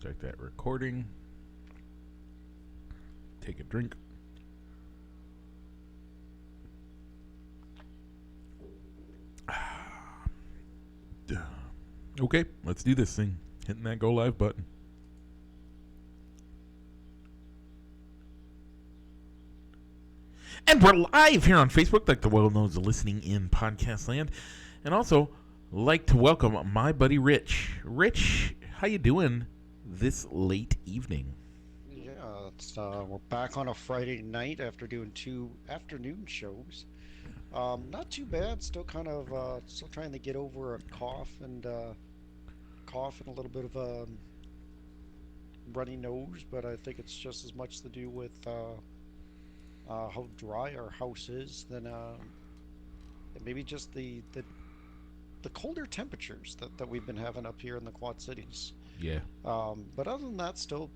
Start that recording. Take a drink. Okay, let's do this thing. Hitting that go live button. And we're live here on Facebook, like the world knows, listening in podcast land. And also, like to welcome my buddy Rich. Rich, how you doing this late evening? Yeah, we're back on a Friday night after doing 2 afternoon shows. Not too bad. Still still trying to get over a cough and a little bit of a runny nose, but I think it's just as much to do with how dry our house is than maybe just the colder temperatures that we've been having up here in the Quad Cities. Yeah. But other than that, still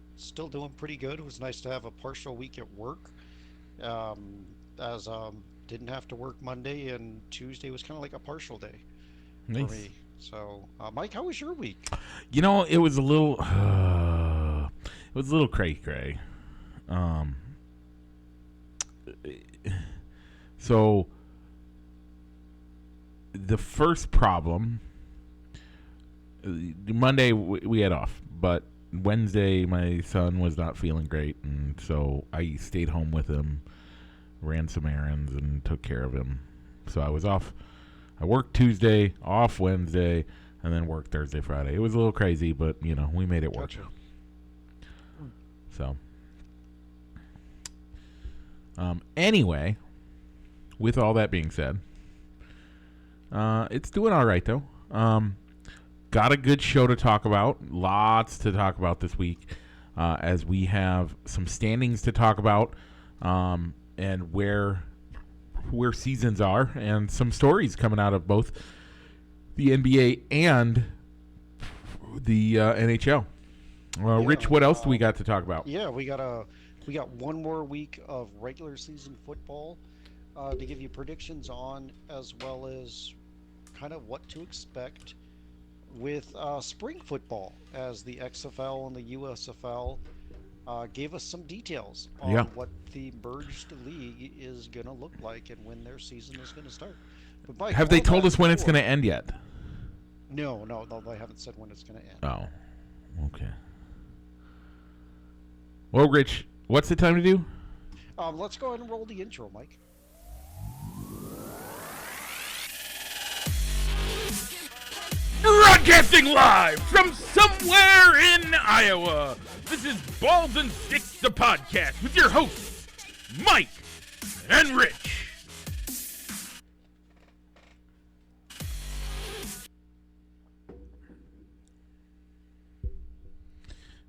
doing pretty good. It was nice to have a partial week at work, as didn't have to work Monday, and Tuesday was kind of like a partial day for me. So, Mike, how was your week? You know, it was a little cray-cray. So the first problem, Monday we had off, but Wednesday my son was not feeling great, and so I stayed home with him, ran some errands, and took care of him. So I was off. I worked Tuesday, off Wednesday, and then worked Thursday, Friday. It was a little crazy, but, you know, we made it work. Gotcha. So, anyway, with all that being said, it's doing all right, though. Got a good show to talk about. Lots to talk about this week, as we have some standings to talk about, and where seasons are, and some stories coming out of both the NBA and the NHL. Rich, what else do we got to talk about? Yeah, we got one more week of regular season football to give you predictions on, as well as kind of what to expect with spring football, as the XFL and the USFL gave us some details on what the merged league is going to look like and when their season is going to start. But Mike, have they told us when it's going to end yet? No, they haven't said when it's going to end. Oh, okay. Well, Rich, what's the time to do? Let's go ahead and roll the intro, Mike. Broadcasting live from somewhere in Iowa. This is Balls and Sticks, the podcast, with your hosts, Mike and Rich.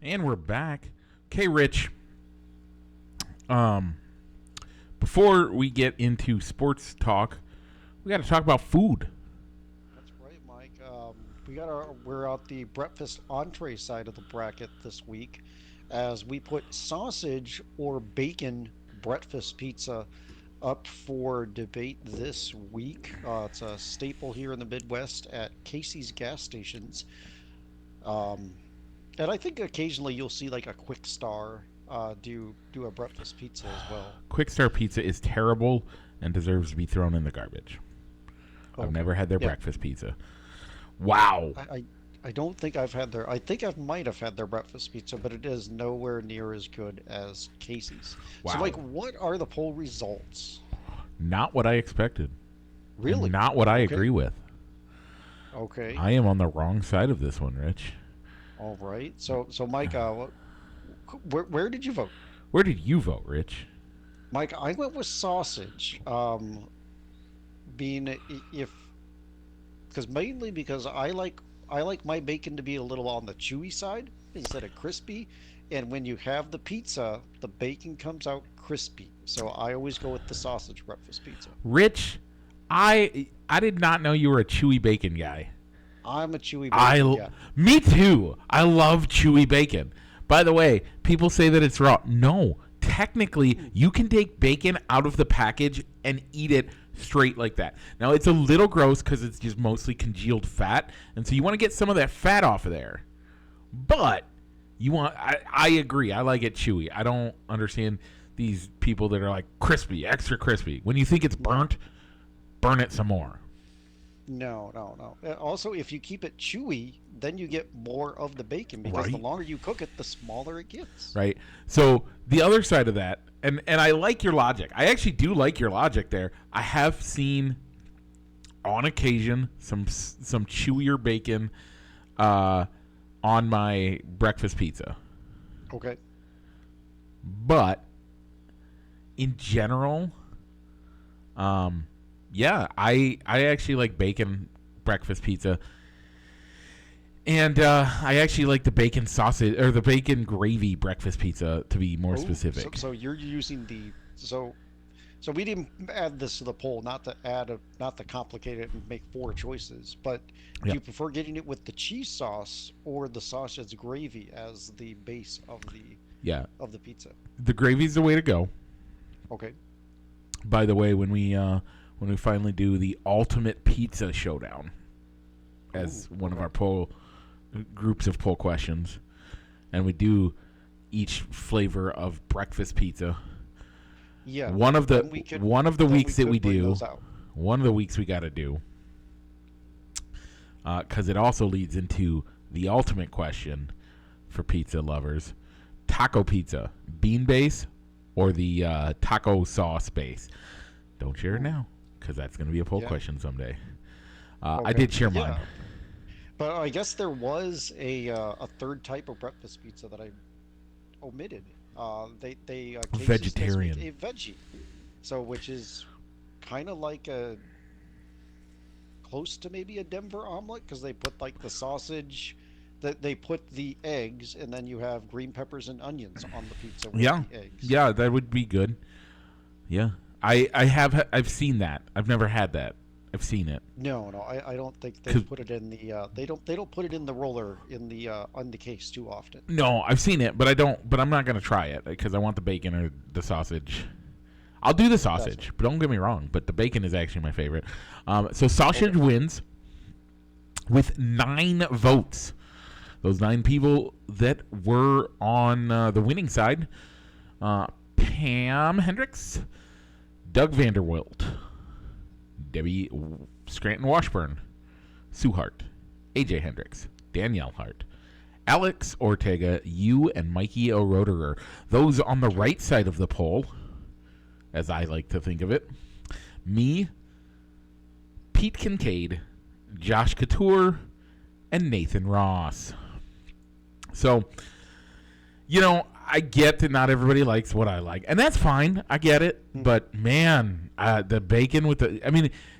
And we're back. Okay, Rich. Before we get into sports talk, we got to talk about food. That's right, Mike. We're at the breakfast entree side of the bracket this week, as we put sausage or bacon breakfast pizza up for debate this week. It's a staple here in the Midwest at Casey's gas stations. And I think occasionally you'll see like a Quick Star do a breakfast pizza as well. Quick Star pizza is terrible and deserves to be thrown in the garbage. Okay. I've never had their breakfast pizza. Wow. I don't think I've had their... I think I might have had their breakfast pizza, but it is nowhere near as good as Casey's. Wow. So, Mike, what are the poll results? Not what I expected. Really? Not what I agree with. Okay. I am on the wrong side of this one, Rich. All right. So Mike, where did you vote? Where did you vote, Rich? Mike, I went with sausage. Mainly because I like my bacon to be a little on the chewy side instead of crispy, and when you have the pizza, the bacon comes out crispy. So I always go with the sausage breakfast pizza. Rich, I did not know you were a chewy bacon guy. I'm a chewy bacon guy. Me too. I love chewy bacon. By the way, people say that it's raw. No, technically, you can take bacon out of the package and eat it straight like that. Now, it's a little gross because it's just mostly congealed fat, and so you want to get some of that fat off of there. But You want? I agree. I like it chewy. I don't understand these people that are like crispy, extra crispy. When you think it's burnt, burn it some more. No, no, no. Also, if you keep it chewy, then you get more of the bacon because the Right. longer you cook it, the smaller it gets. Right. So the other side of that, and I like your logic. I actually do like your logic there. I have seen on occasion some chewier bacon on my breakfast pizza, Okay. but in general, yeah, I actually like bacon breakfast pizza. And I actually like the bacon sausage or the bacon gravy breakfast pizza, to be more Oh, specific. so you're using so we didn't add this to the poll, not to complicate it and make four choices, but do Yeah. you prefer getting it with the cheese sauce or the sausage gravy as the base Yeah, of the pizza? the gravy's the way to go. Okay. By the way, when we finally do the ultimate pizza showdown as one of our poll groups of poll questions, and we do each flavor of breakfast pizza. Yeah. One of the then we could- one of the then we weeks that could we bring do, those out. one of the weeks we got to do, because it also leads into the ultimate question for pizza lovers: taco pizza, bean base, or the taco sauce base. Don't share it now, because that's going to be a poll Yeah. question someday. I Okay. did share mine. Yeah. But I guess there was a third type of breakfast pizza that I omitted. They Casey's does make Vegetarian. a veggie, so which is kind of like a close to maybe a Denver omelet because they put like the sausage, that they put the eggs, and then you have green peppers and onions on the pizza with Yeah, the eggs. yeah, that would be good. Yeah, I've seen that. I've never had that. I've seen it. No, no, I don't think they 'Cause- put it in the they don't put it in the roller in the on the case too often. No, I've seen it, but I don't. But I'm not gonna try it because I want the bacon or the sausage. I'll do the sausage, but don't get me wrong. But the bacon is actually my favorite. So sausage wins with 9 votes. Those 9 people that were on the winning side: Pam Hendricks, Doug Vanderwilt, Debbie Scranton Washburn, Sue Hart, AJ Hendricks, Danielle Hart, Alex Ortega, you, and Mikey O'Roderer. Those on the right side of the poll, as I like to think of it. Me, Pete Kincaid, Josh Couture, and Nathan Ross. So, I get that not everybody likes what I like, and that's fine. I get it. But, man, the bacon with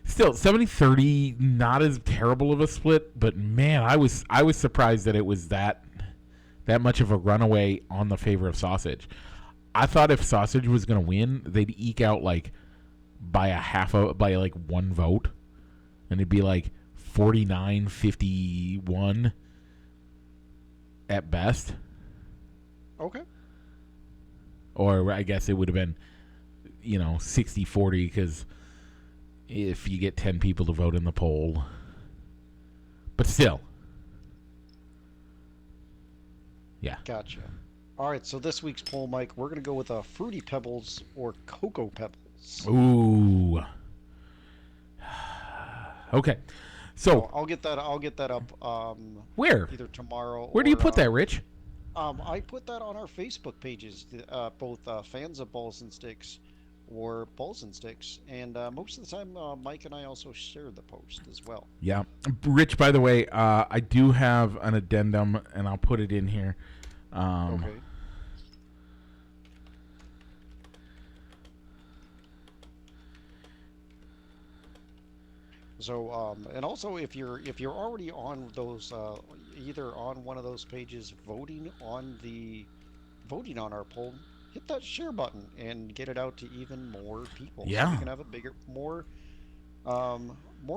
still 70-30, not as terrible of a split, but, man, I was surprised that it was that much of a runaway on the favor of sausage. I thought if sausage was going to win, they'd eke out, by by 1 vote, and it'd be, 49-51 at best. Okay. Or I guess it would have been, 60-40 because if you get 10 people to vote in the poll. But still. Yeah. Gotcha. All right, so this week's poll, Mike, we're gonna go with Fruity Pebbles or Cocoa Pebbles. Ooh. Okay. So, I'll get that up where? either tomorrow. Where do you or, put that, Rich? I put that on our Facebook pages, both fans of Balls and Sticks or Balls and Sticks, and most of the time Mike and I also share the post as well. Yeah. Rich, by the way, I do have an addendum, and I'll put it in here. Okay. So, and also if you're already on those, either on one of those pages voting on our poll, hit that share button and get it out to even more people. So Yeah. we can have more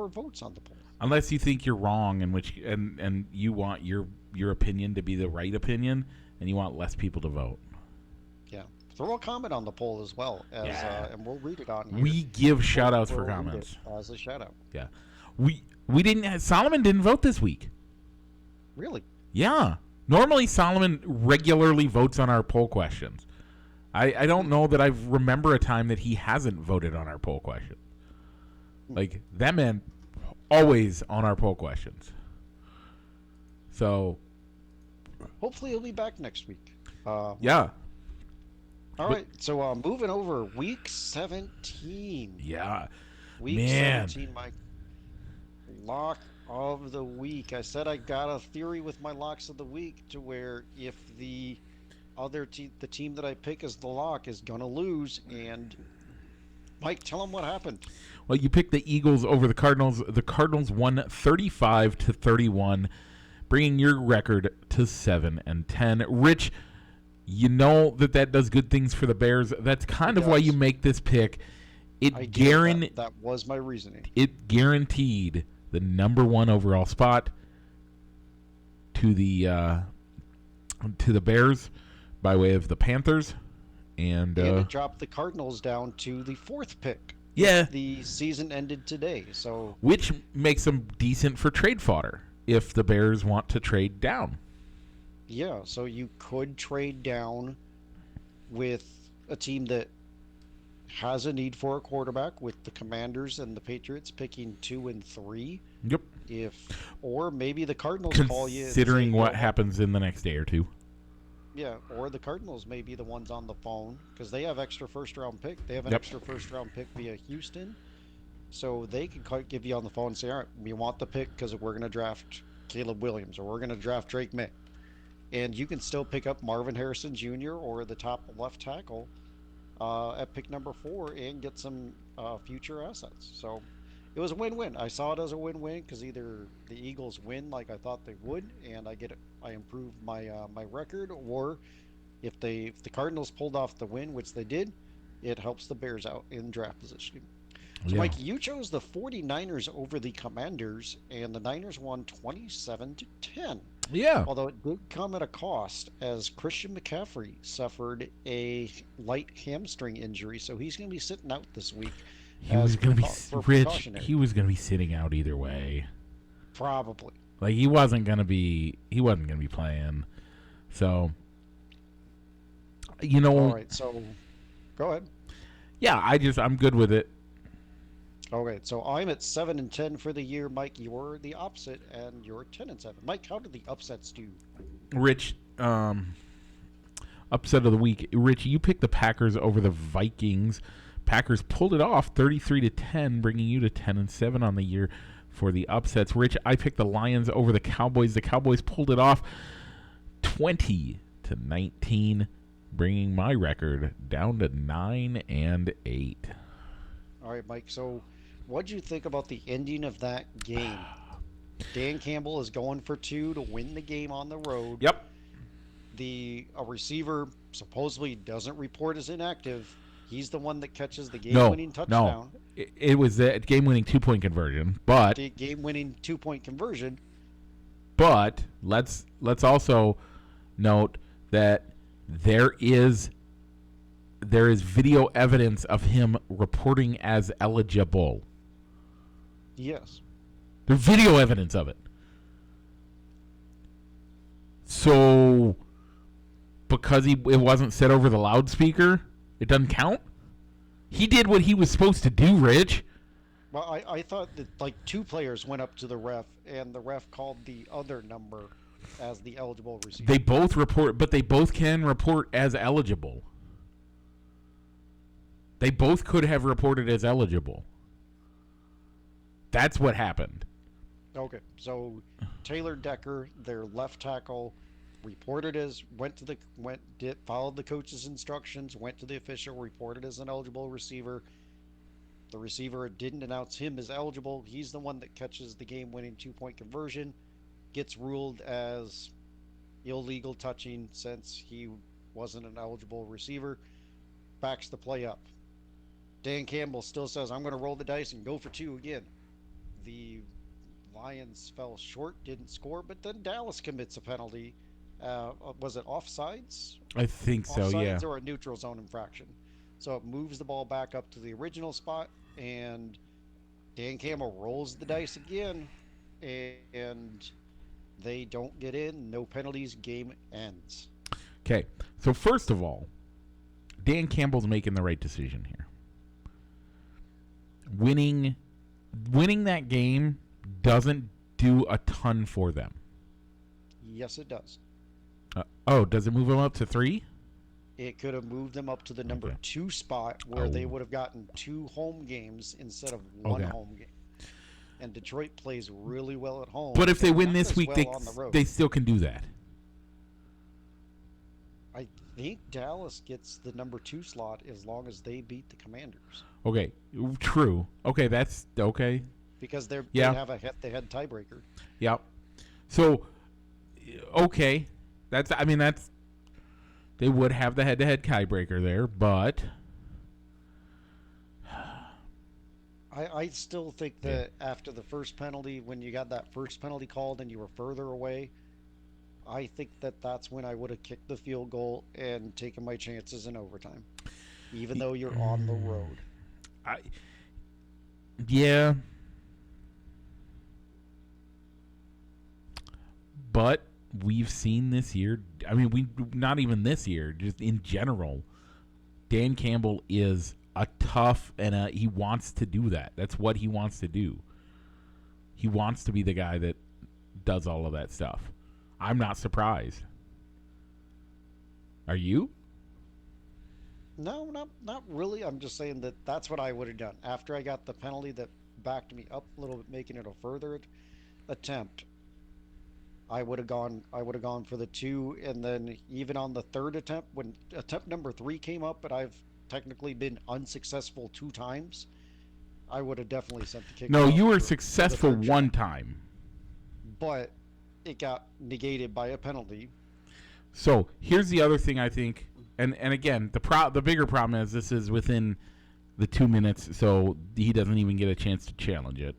votes on the poll. Unless you think you're wrong, and you want your opinion to be the right opinion, and you want less people to vote. Yeah. Throw a comment on the poll as well, and we'll read it on here. We give shout outs We'll for read comments. it as a shout out. Yeah. We didn't Solomon didn't vote this week. Really? Yeah. Normally, Solomon regularly votes on our poll questions. I don't know that I remember a time that he hasn't voted on our poll questions. Like, that man always on our poll questions. So, Hopefully he'll be back next week. yeah. All right, so moving over, week 17. Yeah. Week Man. 17, my lock of the week. I said I got a theory with my locks of the week to where if the the team that I pick as the lock is gonna lose, and Mike, tell them what happened. Well, you picked the Eagles over the Cardinals. The Cardinals won 35-31, bringing your record to 7-10. Rich, you know that does good things for the Bears. That's kind of why you make this pick. That was my reasoning. It guaranteed the number 1 overall spot to the Bears by way of the Panthers, and it dropped the Cardinals down to the 4th pick. Yeah, the season ended today, so which makes them decent for trade fodder if the Bears want to trade down. Yeah, so you could trade down with a team that has a need for a quarterback, with the Commanders and the Patriots picking 2 and 3. Yep. Or maybe the Cardinals call you. Considering what happens in the next day or two. Yeah, or the Cardinals may be the ones on the phone because they have extra first-round pick. They have an extra first-round pick via Houston, so they can give you on the phone and say, "All right, we want the pick because we're going to draft Caleb Williams or we're going to draft Drake May," and you can still pick up Marvin Harrison Jr. or the top left tackle at pick number 4 and get some future assets. So it was a win-win. I saw it as a win-win because either the Eagles win like I thought they would, and I improved my my record, or if the Cardinals pulled off the win, which they did, it helps the Bears out in draft position. So, Mike, you chose the 49ers over the Commanders, and the Niners won 27-10. Yeah. Although it did come at a cost, as Christian McCaffrey suffered a light hamstring injury, so he's going to be sitting out this week. He was going to be Rich. He was going to be sitting out either way. Probably. Like he wasn't going to be playing. So, you know. All right. So, go ahead. Yeah, I'm good with it. Okay, so I'm at 7-10 for the year, Mike. You're the opposite, and you're 10-7. Mike, how did the upsets do? Rich, upset of the week. Rich, you picked the Packers over the Vikings. Packers pulled it off 33-10, bringing you to 10-7 on the year for the upsets. Rich, I picked the Lions over the Cowboys. The Cowboys pulled it off 20-19, bringing my record down to 9-8. All right, Mike. So, what'd you think about the ending of that game? Dan Campbell is going for 2 to win the game on the road. Yep. A receiver supposedly doesn't report as inactive. He's the one that catches the game-winning touchdown. No, it was the game-winning 2-point conversion, but the game-winning 2-point conversion. But let's also note that there is video evidence of him reporting as eligible. Yes. There's video evidence of it. So, because it wasn't said over the loudspeaker, it doesn't count? He did what he was supposed to do, Rich. Well, I thought that like 2 players went up to the ref, and the ref called the other number as the eligible receiver. They both report, but they both can report as eligible. They both could have reported as eligible. That's what happened. Okay, so Taylor Decker, their left tackle, followed the coach's instructions, went to the official, reported as an eligible receiver. The receiver didn't announce him as eligible. He's the one that catches the game-winning 2-point conversion, gets ruled as illegal touching since he wasn't an eligible receiver, backs the play up. Dan Campbell still says, I'm going to roll the dice and go for 2 again. The Lions fell short, didn't score, but then Dallas commits a penalty. Was it offsides? I think so, yeah. Offsides or a neutral zone infraction. So it moves the ball back up to the original spot, and Dan Campbell rolls the dice again, and They don't get in, no penalties, game ends. Okay, so first of all, Dan Campbell's making the right decision here. Winning that game doesn't do a ton for them. Yes, it does. Does it move them up to 3? It could have moved them up to the number 2 spot where they would have gotten 2 home games instead of 1 home game. And Detroit plays really well at home. But if they win not this as week, well on the road. they still can do that. I think Dallas gets the number 2 slot as long as they beat the Commanders. Okay, true. Okay, that's okay. Because they have a head-to-head tiebreaker. Yep. So, okay, that's they would have the head-to-head tiebreaker there, but I still think that after the first penalty, when you got that first penalty called and you were further away, I think that's when I would have kicked the field goal and taken my chances in overtime, even though you're on the road. Yeah. But we've seen this year, not even this year, just in general, Dan Campbell is a tough and he wants to do that. That's what he wants to do. He wants to be the guy that does all of that stuff. I'm not surprised. Are you? No, not really. I'm just saying that that's what I would have done. After I got the penalty that backed me up a little bit, making it a further attempt, I would have gone for the 2, and then even on the third attempt, when attempt number 3 came up, but I've technically been unsuccessful 2 times, I would have definitely sent the kick. No, you were successful 1 time. But it got negated by a penalty. So here's the other thing I think, and again, the bigger problem is this is within the 2 minutes, so he doesn't even get a chance to challenge it,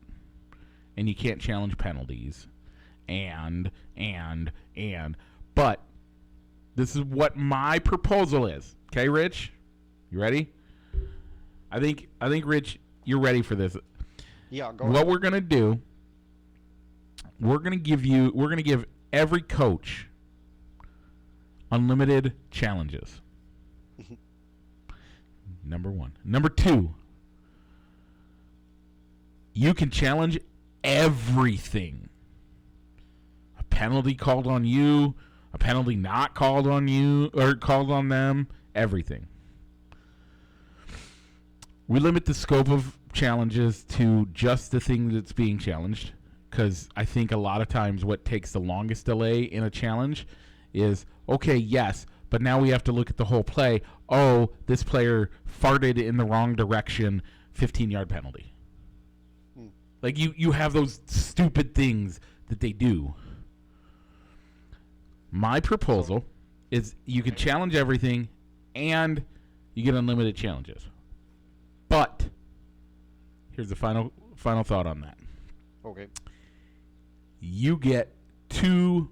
and you can't challenge penalties, but this is what my proposal is. Okay, Rich, you ready? I think Rich, you're ready for this. Yeah, go ahead. What we're gonna do, we're gonna give every coach unlimited challenges. Number 1. Number 2, you can challenge everything. A penalty called on you, a penalty not called on you, or called on them, everything. We limit the scope of challenges to just the thing that's being challenged, because I think a lot of times what takes the longest delay in a challenge is, okay, yes, but now we have to look at the whole play. Oh, this player farted in the wrong direction, 15-yard penalty. Like, you have those stupid things that they do. My proposal is you can challenge everything and you get unlimited challenges. But here's the final thought on that. Okay. You get you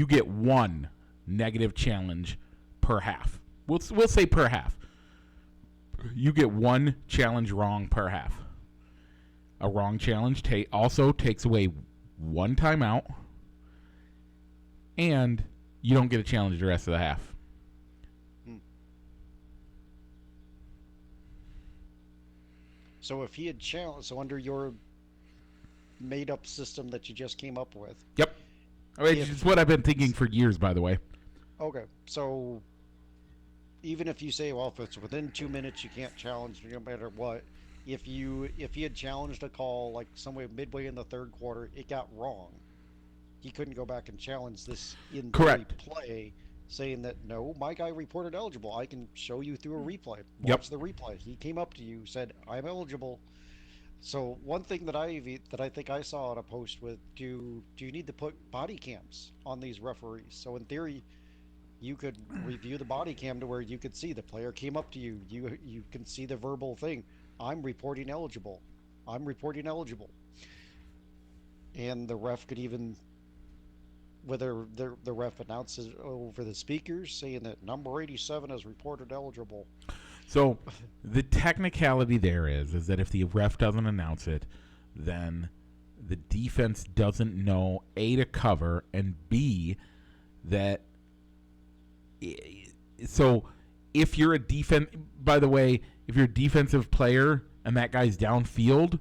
get 1 negative challenge per half. We'll say per half. You get 1 challenge wrong per half. A wrong challenge also takes away 1 timeout, and you don't get a challenge the rest of the half. So if he had challenged, under your made-up system that you just came up with. Yep. It's what I've been thinking for years, by the way. Okay, so even if you say, well, if it's within 2 minutes, you can't challenge no matter what. If he had challenged a call like somewhere midway in the third quarter, it got wrong, he couldn't go back and challenge this in the play, saying that, no, my guy reported eligible. I can show you through a replay. Watch the replay. He came up to you, said, I'm eligible. So one thing that I think I saw on a post with, do you need to put body cams on these referees? So in theory, you could review the body cam to where you could see the player came up to you. You can see the verbal thing. I'm reporting eligible. I'm reporting eligible. And the ref could even, whether the ref announces over the speakers saying that number 87 is reported eligible. So the technicality there is that if the ref doesn't announce it, then the defense doesn't know A, to cover, and B, that so if you're a by the way, if you're a defensive player and that guy's downfield,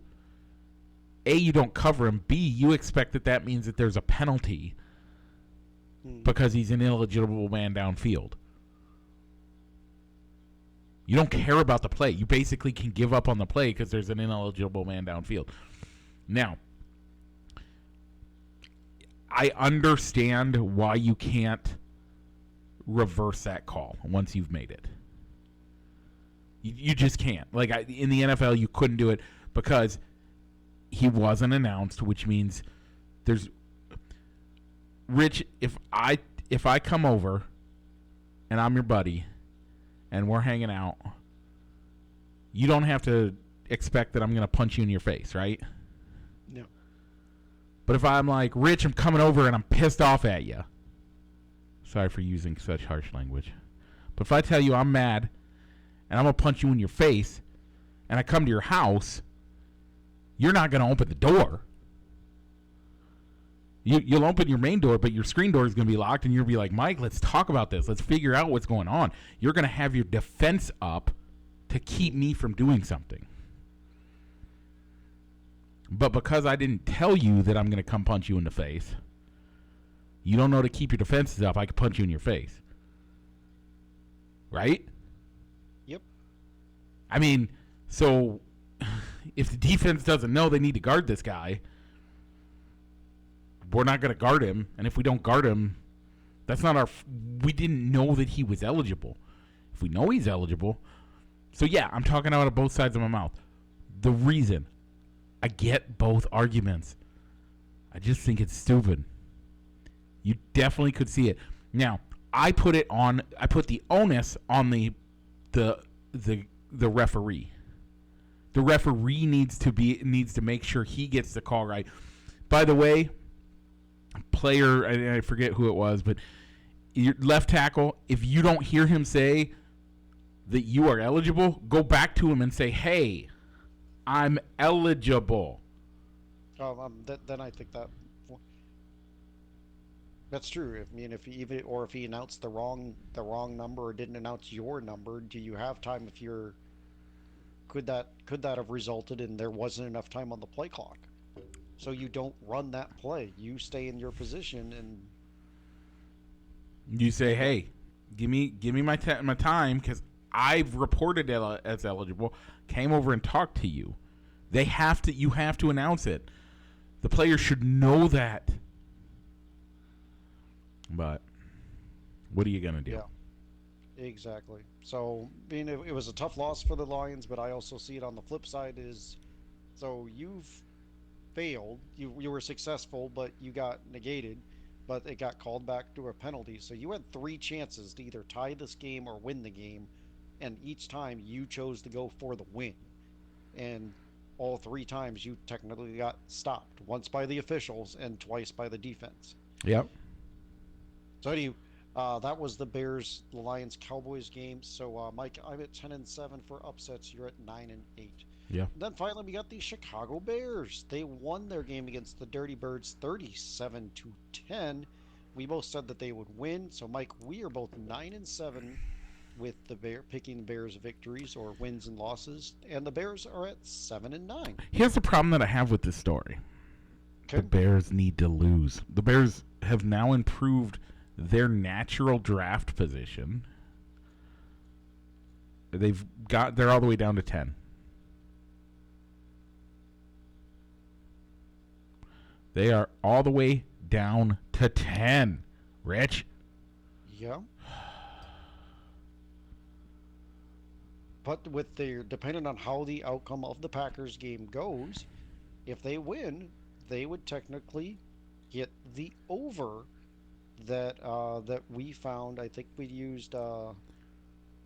A, you don't cover him. B, you expect that means that there's a penalty because he's an ineligible man downfield. You don't care about the play. You basically can give up on the play because there's an ineligible man downfield. Now, I understand why you can't reverse that call once you've made it. You just can't. Like in the NFL, you couldn't do it because he wasn't announced, which means there's Rich. If I come over and I'm your buddy and we're hanging out, you don't have to expect that I'm going to punch you in your face, right? No. But if I'm like, Rich, I'm coming over and I'm pissed off at you. Sorry for using such harsh language. But if I tell you I'm mad and I'm going to punch you in your face and I come to your house, you're not going to open the door. You'll open your main door, but your screen door is going to be locked, and you'll be like, Mike, let's talk about this. Let's figure out what's going on. You're going to have your defense up to keep me from doing something. But because I didn't tell you that I'm going to come punch you in the face, you don't know to keep your defenses up. I could punch you in your face. Right? Yep. I mean, so if the defense doesn't know they need to guard this guy, we're not going to guard him. And if we don't guard him, that's not our... We didn't know that he was eligible. If we know he's eligible... So, yeah, I'm talking out of both sides of my mouth. The reason... I get both arguments. I just think it's stupid. You definitely could see it. Now, I put the onus on the referee. The referee needs to make sure he gets the call right. By the way, player, I forget who it was, but your left tackle, if you don't hear him say that you are eligible, go back to him and say, "Hey, I'm eligible." Then I think that's true. I mean, if he announced the wrong number or didn't announce your number, do you have time? Could that have resulted in there wasn't enough time on the play clock? So you don't run that play. You stay in your position and you say, "Hey, give me my time because I've reported as eligible. Came over and talked to you." You have to announce it. The player should know that. But what are you gonna do? Yeah, exactly. So, I mean, it was a tough loss for the Lions, but I also see it on the flip side is, so you've failed. You were successful, but you got negated, but it got called back to a penalty. So you had 3 chances to either tie this game or win the game, and each time you chose to go for the win. And all 3 times you technically got stopped, once by the officials and twice by the defense. Yep. So anyway, that was the Lions Cowboys game. So Mike, I'm at 10-7 for upsets. You're at 9-8. Yeah. Then finally we got the Chicago Bears. They won their game against the Dirty Birds 37-10. We both said that they would win. So Mike, we are both 9-7 with picking the Bears victories or wins and losses, and the Bears are at 7-9. Here's the problem that I have with this story. Okay. The Bears need to lose. The Bears have now improved their natural draft position. They're all the way down to 10. They are all the way down to 10. Rich? Yeah. But depending on how the outcome of the Packers game goes, if they win, they would technically get the over that we found. I think we used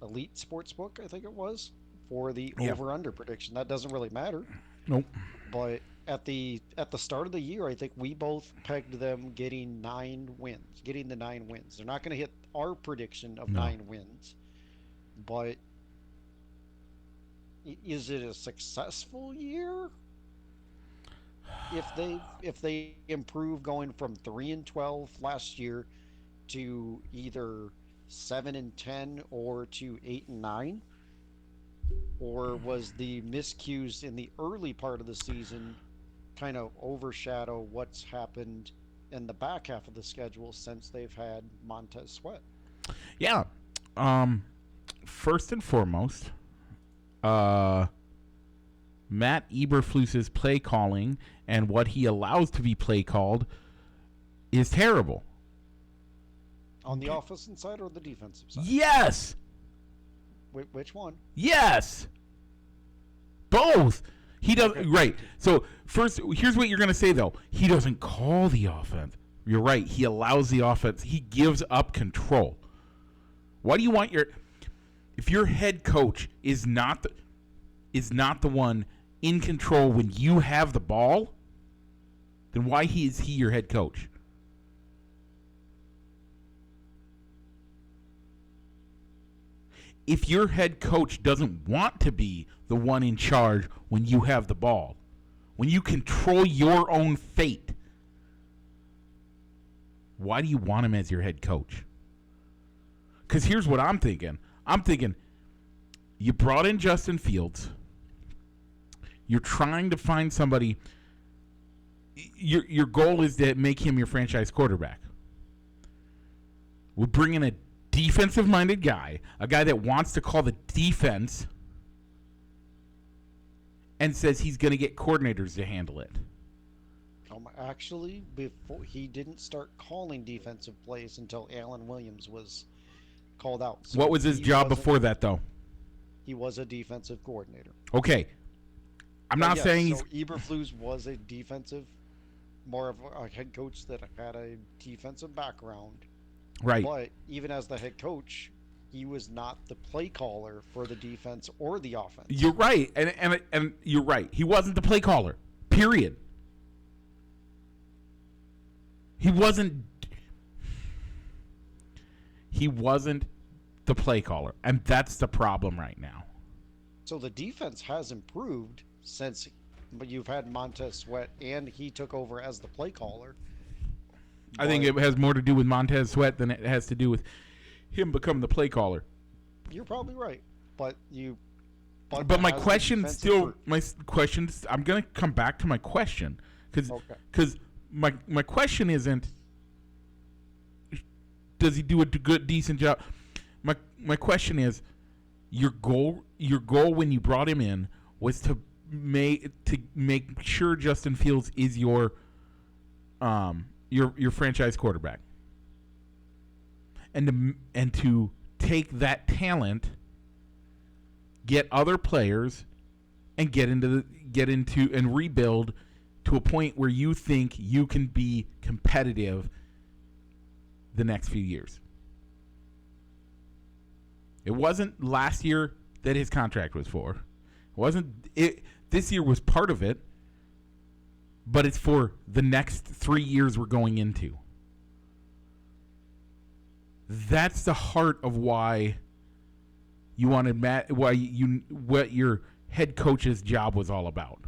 Elite Sportsbook, I think it was, for the over-under prediction. That doesn't really matter. Nope. But at the start of the year, I think we both pegged them getting 9 wins, getting the 9 wins. They're not going to hit our prediction of 9 wins, but is it a successful year? if they improve going from 3-12 last year to either 7-10 or to 8-9, or was the miscues in the early part of the season kind of overshadow what's happened in the back half of the schedule since they've had Montez Sweat? Yeah. First and foremost, Matt Eberflus's play calling and what he allows to be play called is terrible. On the offensive side or the defensive side? Yes. Which one? Yes. Both. He does right. So first, here's what you're going to say though. He doesn't call the offense. You're right. He allows the offense. He gives up control. Why do you want if your head coach is not the one in control when you have the ball, then why is he your head coach? If your head coach doesn't want to be the one in charge when you have the ball, when you control your own fate, why do you want him as your head coach? Because here's what I'm thinking. I'm thinking you brought in Justin Fields. You're trying to find somebody. Your goal is to make him your franchise quarterback. We're bringing a defensive-minded guy, a guy that wants to call the defense, and says he's going to get coordinators to handle it. Actually, before he didn't start calling defensive plays until Alan Williams was called out. So what was his job before that, though? He was a defensive coordinator. Okay. I'm not saying so Eberflus was a defensive, more of a head coach that had a defensive background. Right. But even as the head coach, he was not the play caller for the defense or the offense. You're right. And you're right. He wasn't the play caller. Period. He wasn't the play caller. And that's the problem right now. So the defense has improved since you've had Montez Sweat and he took over as the play caller. I think it has more to do with Montez Sweat than it has to do with him becoming the play caller. You're probably right. But my question still, I'm going to come back to my question. Because my question isn't, does he do a good, decent job? My question is, your goal when you brought him in was to make sure Justin Fields is your franchise quarterback, and to take that talent, get other players, and get into and rebuild to a point where you think you can be competitive the next few years. It wasn't last year that his contract was for. It wasn't it. This year was part of it, but it's for the next 3 years we're going into. That's the heart of why you wanted what your head coach's job was all about.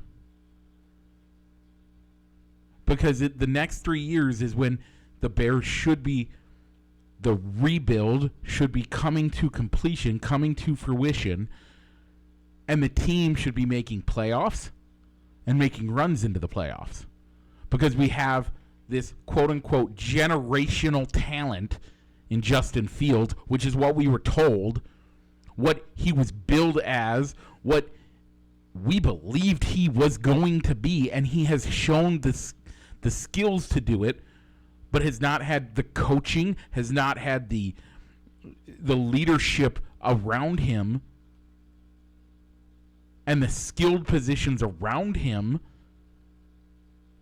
Because the next 3 years is when the Bears the rebuild should be coming to completion, coming to fruition, and the team should be making playoffs and making runs into the playoffs. Because we have this quote-unquote generational talent in Justin Fields, which is what we were told, what he was billed as, what we believed he was going to be, and he has shown the skills to do it, but has not had the coaching, has not had the leadership around him and the skilled positions around him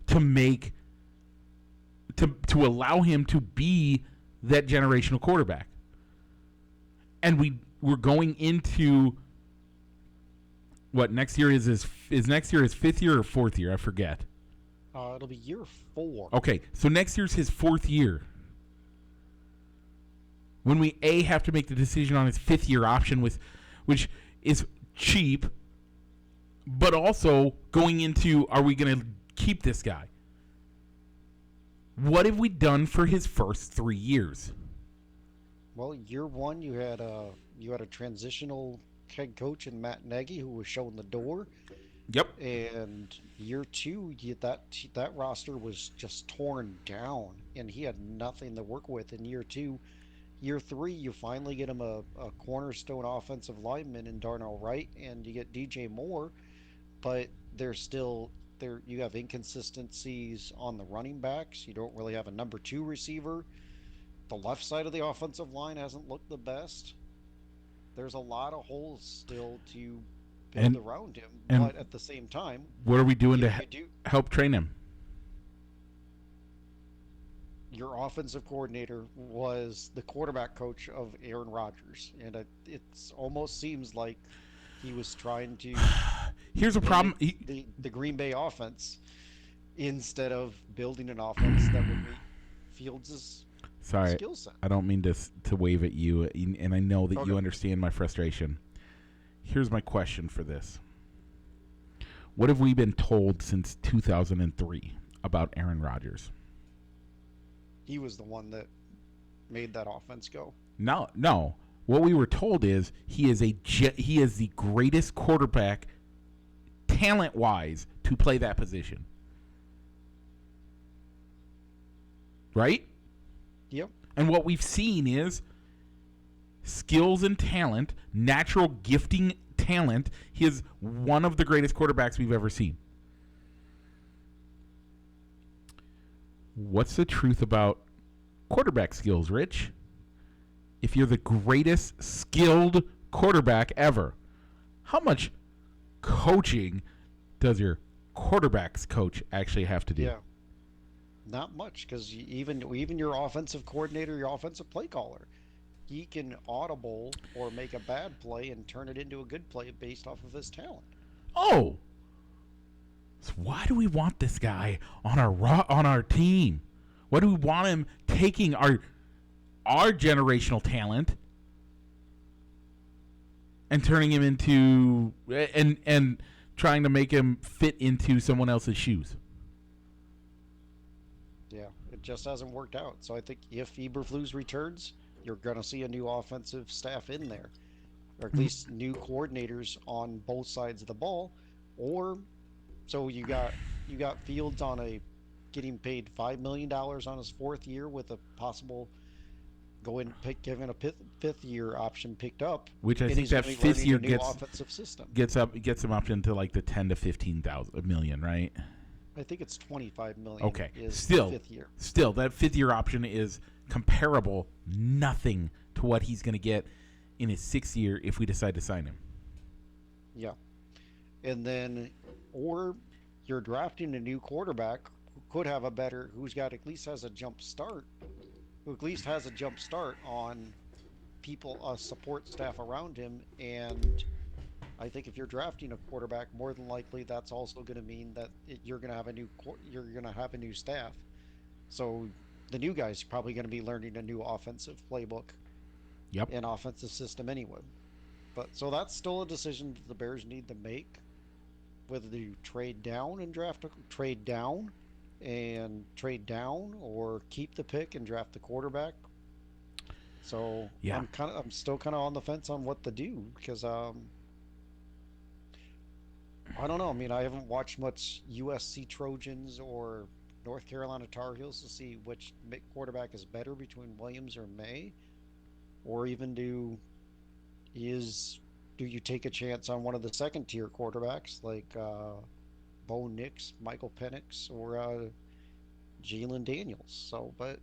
to allow him to be that generational quarterback. And we're going into what next year is next year his fifth year or fourth year? I forget. It'll be year 4. Okay, so next year's his fourth year. When we have to make the decision on his fifth year option which is cheap, but also going into, are we going to keep this guy. What have we done for his first 3 years? Well, year one, you had a transitional head coach in Matt Nagy who was showing the door, Yep. and year two, that roster was just torn down, and he had nothing to work with in year two. Year three, you finally get him a cornerstone offensive lineman in Darnell Wright, and you get DJ Moore, but there's still there you have inconsistencies on the running backs. You don't really have a number two receiver. The left side of the offensive line hasn't looked the best. There's a lot of holes still to build around him, but at the same time, what are we doing to help train him? Your offensive coordinator was the quarterback coach of Aaron Rodgers, and it almost seems like he was trying to Here's a problem. The Green Bay offense instead of building an offense that would meet Fields' skill set. I don't mean to wave at you, and I know that you understand my frustration. Here's my question for this. What have we been told since 2003 about Aaron Rodgers? He was the one that made that offense go. No. What we were told is he is the greatest quarterback talent-wise to play that position. Right? Yep. And what we've seen is skills and talent, natural gifting talent. He is one of the greatest quarterbacks we've ever seen. What's the truth about quarterback skills, Rich? If you're the greatest skilled quarterback ever, how much coaching does your quarterback's coach actually have to do? Yeah. Not much, because even your offensive coordinator, your offensive play caller, he can audible or make a bad play and turn it into a good play based off of his talent. Oh, so why do we want this guy on our team? Why do we want him taking our generational talent and turning him into and trying to make him fit into someone else's shoes? Yeah, it just hasn't worked out. So I think if Eberflus returns, you're going to see a new offensive staff in there, or at least new coordinators on both sides of the ball. Or so you got Fields getting paid $5 million on his fourth year with a possible given a fifth year option picked up, which I think that fifth year offensive system gets him up into like the 10 to 15,000 million, right? I think it's 25 million. Okay, is still fifth year. Still, that fifth year option is comparable, nothing to what he's going to get in his sixth year if we decide to sign him. Yeah, and then or you're drafting a new quarterback who could have who's got at least has a jump start on people, support staff around him. And I think if you're drafting a quarterback, more than likely that's also going to mean that you're going to have a new staff. So the new guy's probably going to be learning a new offensive playbook, and offensive system anyway. But so that's still a decision that the Bears need to make, whether you trade down or keep the pick and draft the quarterback. So yeah, I'm still kind of on the fence on what to do, because I don't know. I mean, I haven't watched much USC Trojans or North Carolina Tar Heels to see which quarterback is better between Williams or May, or even do you take a chance on one of the second tier quarterbacks like Bo Nix, Michael Penix, or Jalen Daniels. So, but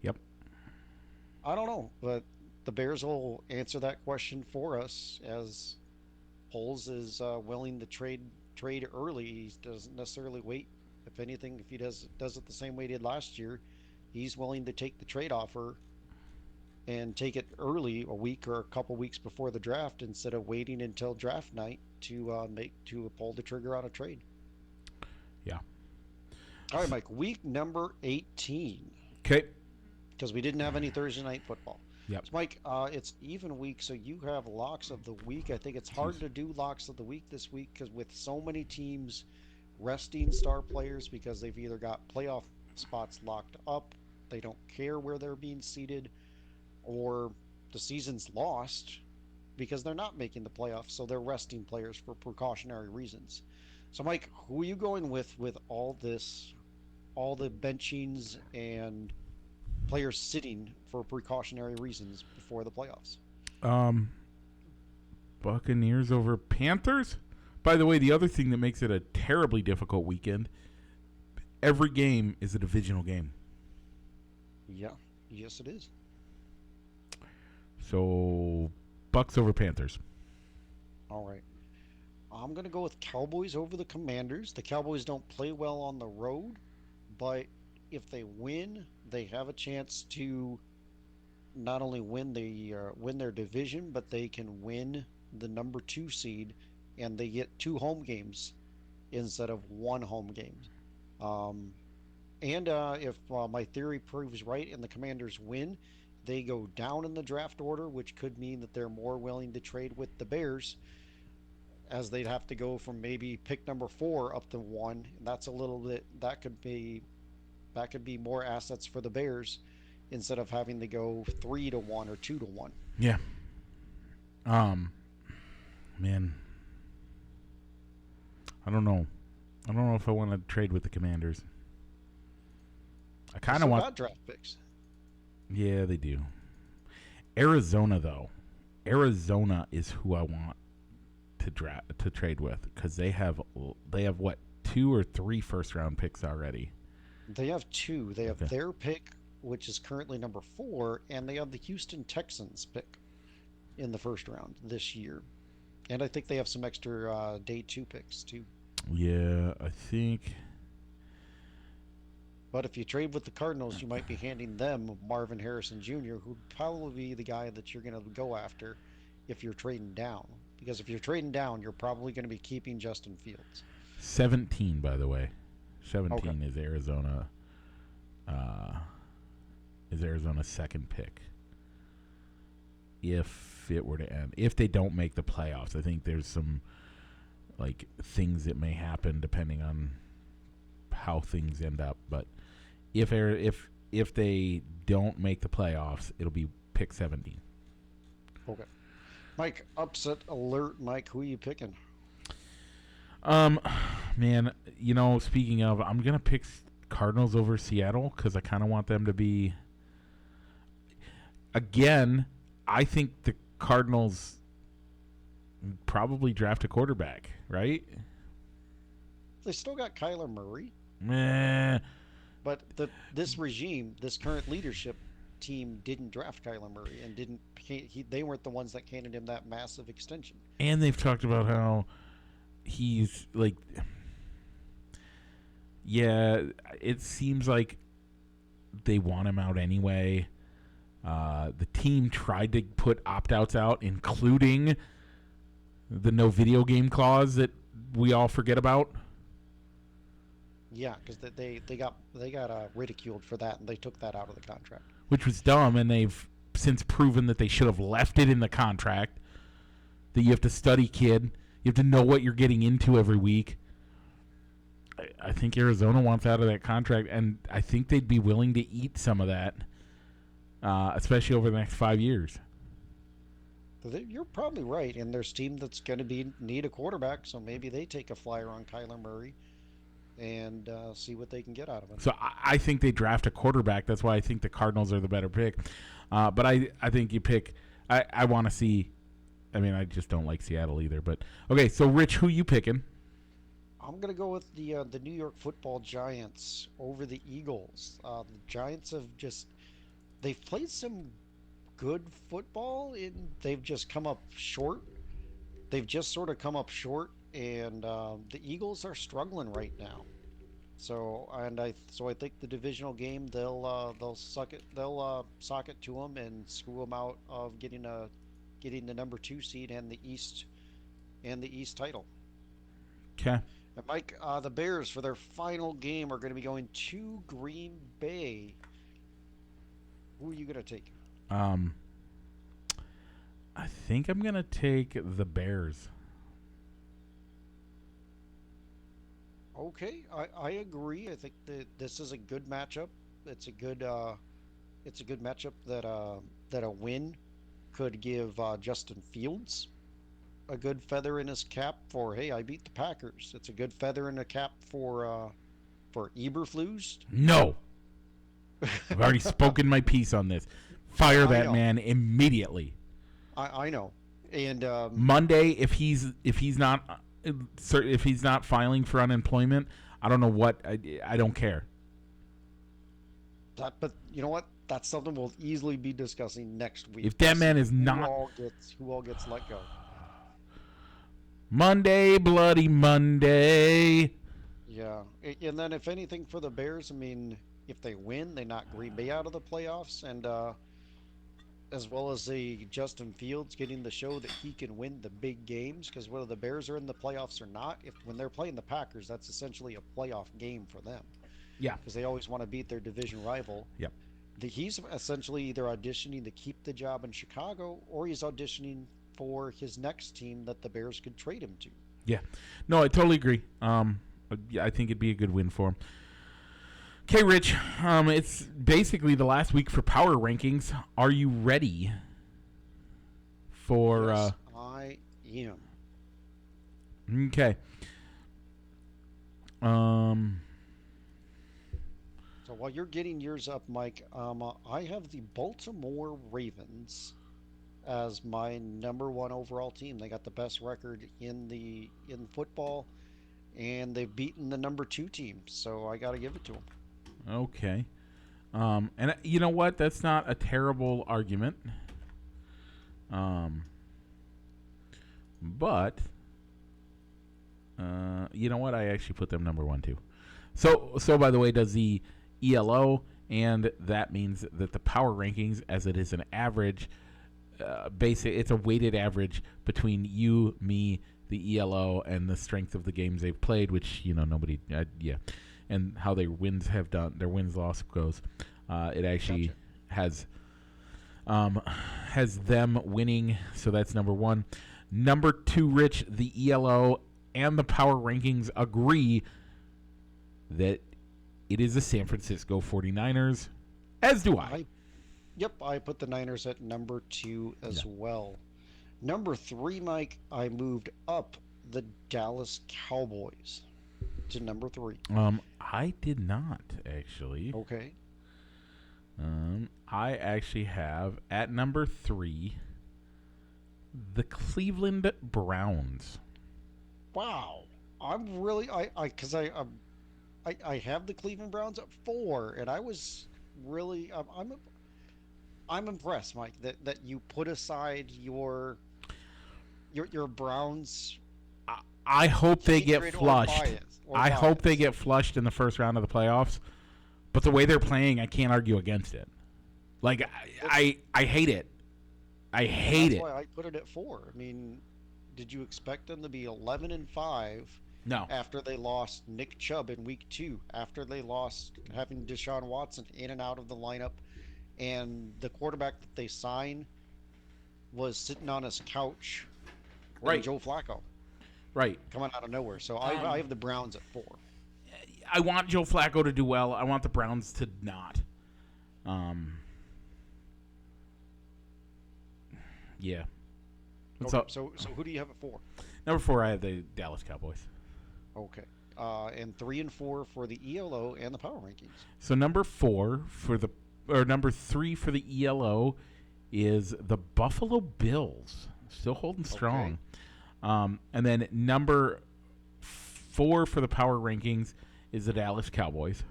yep, I don't know. But the Bears will answer that question for us, as Poles is willing to trade early. He doesn't necessarily wait. If anything, if he does it the same way he did last year, he's willing to take the trade offer and take it early, a week or a couple weeks before the draft, instead of waiting until draft night to pull the trigger on a trade. Yeah. All right, Mike. Week number 18. Okay. Because we didn't have any Thursday night football. Yep. So Mike, it's even week, so you have locks of the week. I think it's hard to do locks of the week this week because with so many teams resting star players because they've either got playoff spots locked up, they don't care where they're being seated, or the season's lost because they're not making the playoffs, so they're resting players for precautionary reasons. So, Mike, who are you going with all this, all the benchings and players sitting for precautionary reasons before the playoffs? Um, Buccaneers over Panthers. By the way, the other thing that makes it a terribly difficult weekend, every game is a divisional game. Yeah, yes, it is. So, Bucks over Panthers. All right. I'm going to go with Cowboys over the Commanders. The Cowboys don't play well on the road, but if they win, they have a chance to not only win their division, but they can win the number 2 seed, and they get 2 home games instead of 1 home game. Um, and if my theory proves right and the Commanders win, they go down in the draft order, which could mean that they're more willing to trade with the Bears, as they'd have to go from maybe pick number 4 up to 1. And that's a little bit that could be more assets for the Bears instead of having to go 3 to 1 or 2 to 1. Yeah. Man, I don't know. I don't know if I want to trade with the Commanders. I kind of want. Got draft picks. Yeah, they do. Arizona, though. Arizona is who I want to trade with because they have what, 2 or 3 first round picks already. They have 2. They have their pick, which is currently number 4, and they have the Houston Texans pick in the first round this year. And I think they have some extra day 2 picks too. Yeah, I think. But if you trade with the Cardinals, you might be handing them Marvin Harrison Jr., who'd probably be the guy that you're going to go after if you're trading down. Because if you're trading down, you're probably going to be keeping Justin Fields. 17, by the way. 17 Okay. is Arizona. Is Arizona's second pick. If it were to end, if they don't make the playoffs, I think there's some things that may happen depending on how things end up. But if they don't make the playoffs, it'll be pick 17. Okay. Mike, upset alert. Mike, who are you picking? Man, speaking of, I'm gonna pick Cardinals over Seattle because I kind of want them to be. Again, I think the Cardinals probably draft a quarterback, right? They still got Kyler Murray. Meh. But this regime, this current leadership team didn't draft Kyler Murray and they weren't the ones that handed him that massive extension. And they've talked about how he's yeah, it seems like they want him out anyway. The team tried to put opt-outs out, including the no video game clause that we all forget about. Yeah, because they got ridiculed for that, and they took that out of the contract. Which was dumb, and they've since proven that they should have left it in the contract. That you have to study, kid. You have to know what you're getting into every week. I think Arizona wants out of that contract, and I think they'd be willing to eat some of that, especially over the next 5 years. You're probably right, and there's a team that's going to need a quarterback, so maybe they take a flyer on Kyler Murray and see what they can get out of him. So I think they draft a quarterback. That's why I think the Cardinals are the better pick. But I think you pick. I want to see. I mean, I just don't like Seattle either. But okay, so Rich, who you picking? I'm gonna go with the New York Football Giants over the Eagles. The Giants they've played some good football, and they've just come up short. They've just sort of come up short, and the Eagles are struggling right now. So I think the divisional game they'll sock it to them and screw them out of getting the number 2 seed and the East title. Okay. And Mike, the Bears for their final game are going to be going to Green Bay. Who are you going to take? I think I'm gonna take the Bears. Okay, I agree. I think that this is a good matchup. It's a good it's a good matchup that a win could give Justin Fields a good feather in his cap for, hey, I beat the Packers. It's a good feather in the cap for Eberflus. No, I've already spoken my piece on this. Fire I that know, man immediately. I know, and Monday, if he's not filing for unemployment, I don't know what. I don't care. but you know what? That's something we'll easily be discussing next week If that to man see is not who all gets let go. Monday, bloody Monday. Yeah, and then if anything for the Bears, I mean, if they win, they knock Green Bay out of the playoffs, and as well as the Justin Fields getting to show that he can win the big games. Because whether the Bears are in the playoffs or not, if when they're playing the Packers, that's essentially a playoff game for them Yeah. because they always want to beat their division rival. Yep. He's essentially either auditioning to keep the job in Chicago or he's auditioning for his next team that the Bears could trade him to. Yeah. No, I totally agree. Yeah, I think it'd be a good win for him. Okay, Rich. It's basically the last week for power rankings. Are you ready for? Yes, I am. Okay. So while you're getting yours up, Mike, I have the Baltimore Ravens as my number one overall team. They got the best record in football, and they've beaten the number two team. So I got to give it to them. Okay. And you know what? That's not a terrible argument. But you know what? I actually put them number one too. So by the way, does the ELO, and that means that the power rankings, as it is an average, it's a weighted average between you, me, the ELO, and the strength of the games they've played, which nobody, and how their wins loss goes. It actually Gotcha. has them winning, so that's number one. Number two, Rich, the ELO and the power rankings agree that it is the San Francisco 49ers, as do I. Yep, I put the Niners at number two as well. Number three, Mike, I moved up the Dallas Cowboys to number three. I did not actually. Okay. I actually have at number three the Cleveland Browns. Wow. I'm really because I have the Cleveland Browns at four, and I was really I'm impressed, Mike, that you put aside your Browns I hope they get hatred or flushed. I hope they bias. get flushed in the first round of the playoffs. But the way they're playing, I can't argue against it. Like I hate it. I hate That's it. why I put it at four. I mean, did you expect them to be 11-5 No. after they lost Nick Chubb in week two, after they lost having Deshaun Watson in and out of the lineup, and the quarterback that they signed was sitting on his couch, Right. Joe Flacco, Right. coming out of nowhere. So I have the Browns at four. I want Joe Flacco to do well. I want the Browns to not. Yeah. Okay, so who do you have at four? Number four, I have the Dallas Cowboys. Okay. And 3 and 4 for the ELO and the power rankings. So number number three for the ELO is the Buffalo Bills, still holding strong. And then number four for the power rankings is the Dallas Cowboys.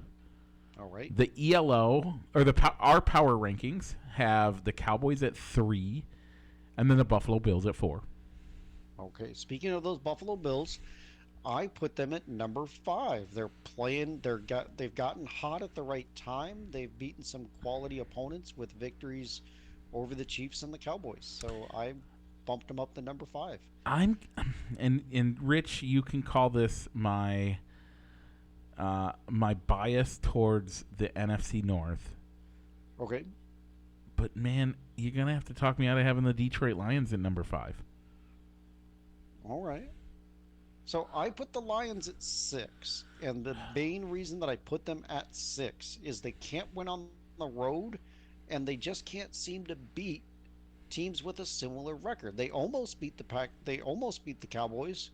All right. The ELO or our power rankings have the Cowboys at 3, and then the Buffalo Bills at 4. Okay. Speaking of those Buffalo Bills, I put them at number 5. They're playing. They've gotten hot at the right time. They've beaten some quality opponents with victories over the Chiefs and the Cowboys. So I bumped them up to number 5. And Rich, you can call this my bias towards the NFC North. Okay. But man, you're gonna have to talk me out of having the Detroit Lions at number 5. All right. So I put the Lions at 6, and the main reason that I put them at 6 is they can't win on the road, and they just can't seem to beat teams with a similar record. They almost beat the Pack. They almost beat the Cowboys,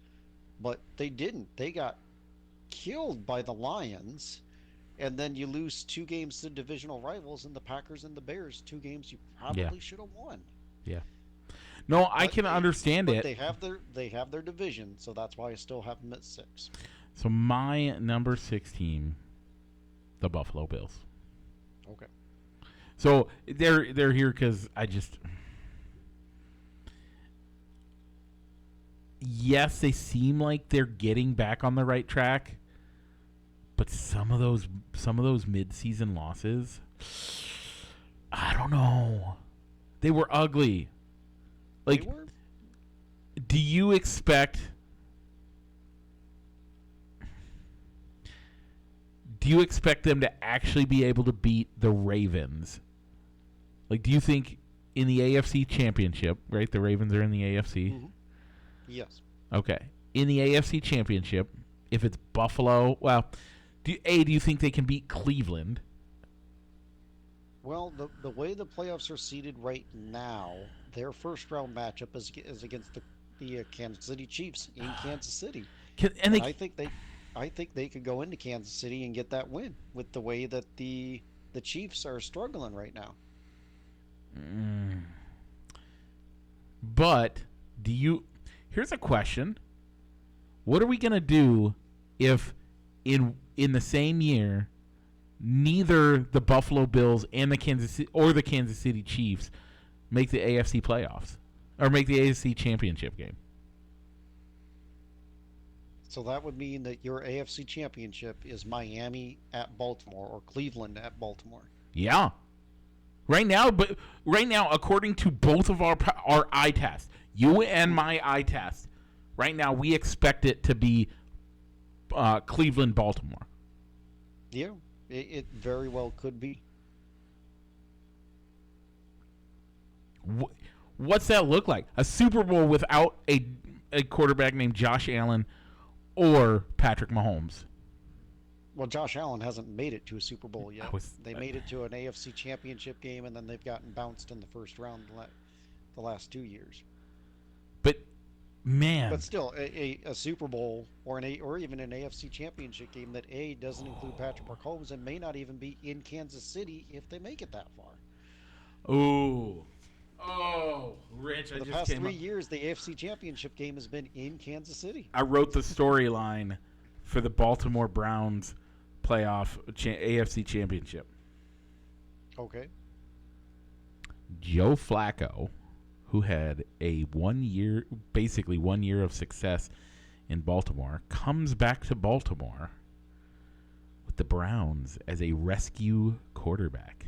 but they didn't. They got killed by the Lions, and then you lose 2 games to divisional rivals in the Packers and the Bears. 2 games you Yeah. probably should have won. Yeah. No, I But can understand it. they have their division, so that's why I still have them at 6. So my number 6 team, the Buffalo Bills. Okay. So they're here because I just. Yes, they seem like they're getting back on the right track, but some of those mid-season losses, I don't know. They were ugly. Like, They were. do you expect them to actually be able to beat the Ravens? Like, do you think in the AFC Championship, right? The Ravens are in the AFC. Mhm. Yes. Okay. In the AFC Championship, if it's Buffalo, well, do you think they can beat Cleveland? Well, the way the playoffs are seeded right now, their first round matchup is against the Kansas City Chiefs in Kansas City. And And they I think they could go into Kansas City and get that win with the way that the Chiefs are struggling right now. But here's a question. What are we going to do if in the same year neither the Buffalo Bills and the Kansas City Chiefs make the AFC playoffs or make the AFC Championship game? So that would mean that your AFC Championship is Miami at Baltimore or Cleveland at Baltimore. Yeah. Right now, according to both of our eye tests, you and my eye test, right now we expect it to be Cleveland, Baltimore. Yeah, it very well could be. What's that look like? A Super Bowl without a quarterback named Josh Allen or Patrick Mahomes? Well, Josh Allen hasn't made it to a Super Bowl yet. I was- They made it to an AFC Championship game, and then they've gotten bounced in the first round the last 2 years. But man, But still, a Super Bowl or or even an AFC Championship game that doesn't include Patrick Mahomes and may not even be in Kansas City if they make it that far. Rich, For the past 3 years, the AFC Championship game has been in Kansas City. I wrote the storyline for the Baltimore Browns playoff AFC Championship. Okay. Joe Flacco, who had basically 1 year of success in Baltimore, comes back to Baltimore with the Browns as a rescue quarterback.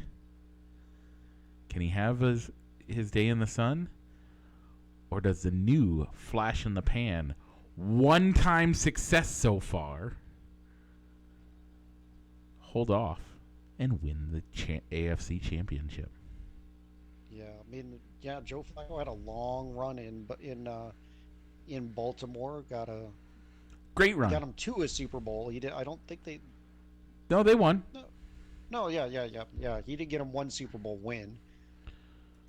Can he have his day in the sun? Or does the new flash in the pan, one-time success so far, hold off and win the AFC Championship? Yeah, I mean, yeah, Joe Flacco had a long run in Baltimore. Great run. Got him to a Super Bowl. He did. I don't think they. No, they won. No, yeah. He did get him one Super Bowl win.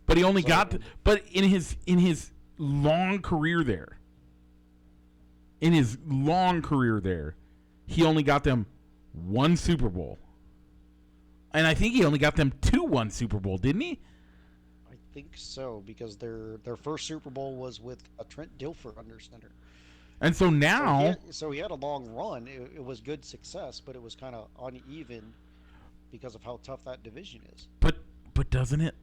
But he only So- got. But in his long career there, he only got them one Super Bowl, and I think he only got them one Super Bowl, didn't he? I think so because their first Super Bowl was with Trent Dilfer under center. And so now, So he had a long run. It was good success, but it was kind of uneven because of how tough that division is. but doesn't it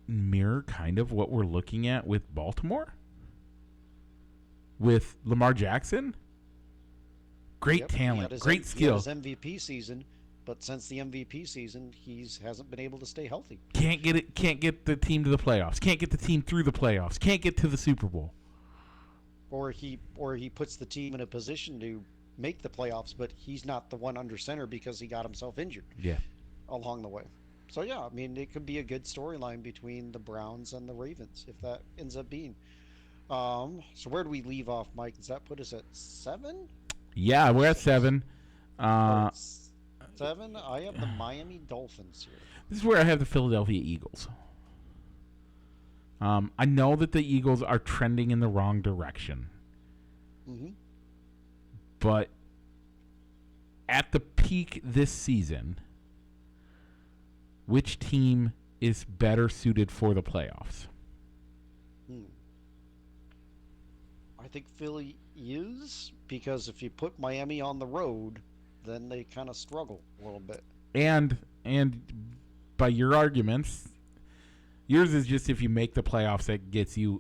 mirror kind of what we're looking at with Baltimore? With Lamar Jackson? Great Yep, he talent, had his great He had skill. his MVP season, but since the MVP season, hasn't been able to stay healthy. Can't get the team to the playoffs. Can't get the team through the playoffs. Can't get to the Super Bowl. Or he puts the team in a position to make the playoffs, but he's not the one under center because he got himself injured Yeah. along the way. So yeah, I mean it could be a good storyline between the Browns and the Ravens if that ends up being. So where do we leave off, Mike? Does that put us at 7 Yeah, or we're at 6? 7. All Uh, right, 7. I have the Miami Dolphins here. this is where I have the Philadelphia Eagles. I know that the Eagles are trending in the wrong direction, Mm-hmm. but at the peak this season, which team is better suited for the playoffs? Hmm. I think Philly is because if you put Miami on the road, then they kind of struggle a little bit. And by your arguments, yours is just if you make the playoffs, that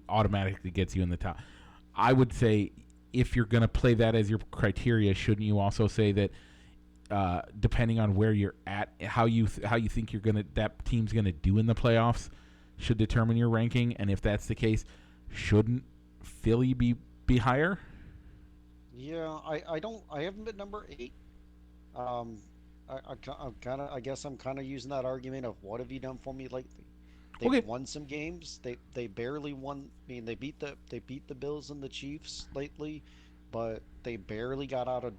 automatically gets you in the top. I would say if you're going to play that as your criteria, shouldn't you also say that depending on where you're at, how you think that team's gonna do in the playoffs should determine your ranking, and if that's the case, shouldn't Philly be higher? Yeah, I haven't been number 8. I guess I'm kind of using that argument of what have you done for me lately? They've Okay, won some games. They barely won. I mean, they beat the Bills and the Chiefs lately, but they barely got a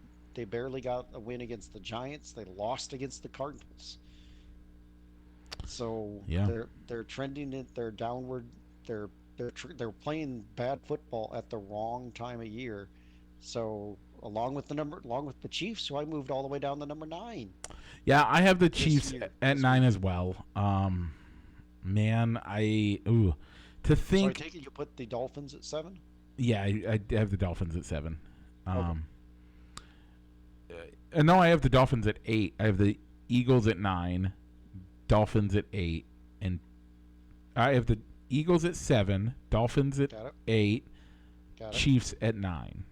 win against the Giants. They lost against the Cardinals. So yeah, they're trending it. They're downward. They're playing bad football at the wrong time of year. So along with the Chiefs, so I moved all the way down to number 9 yeah. I have the this Chiefs year at this 9 week. as well. Man, to So I think, take it you put the Dolphins at 7. yeah, I have the Dolphins at 7. Okay. Um, no, I have the Dolphins at 8. I have the Eagles at 9, Dolphins at 8, and I have the Eagles at 7, Dolphins at Got it. 8, Got it. Chiefs at 9.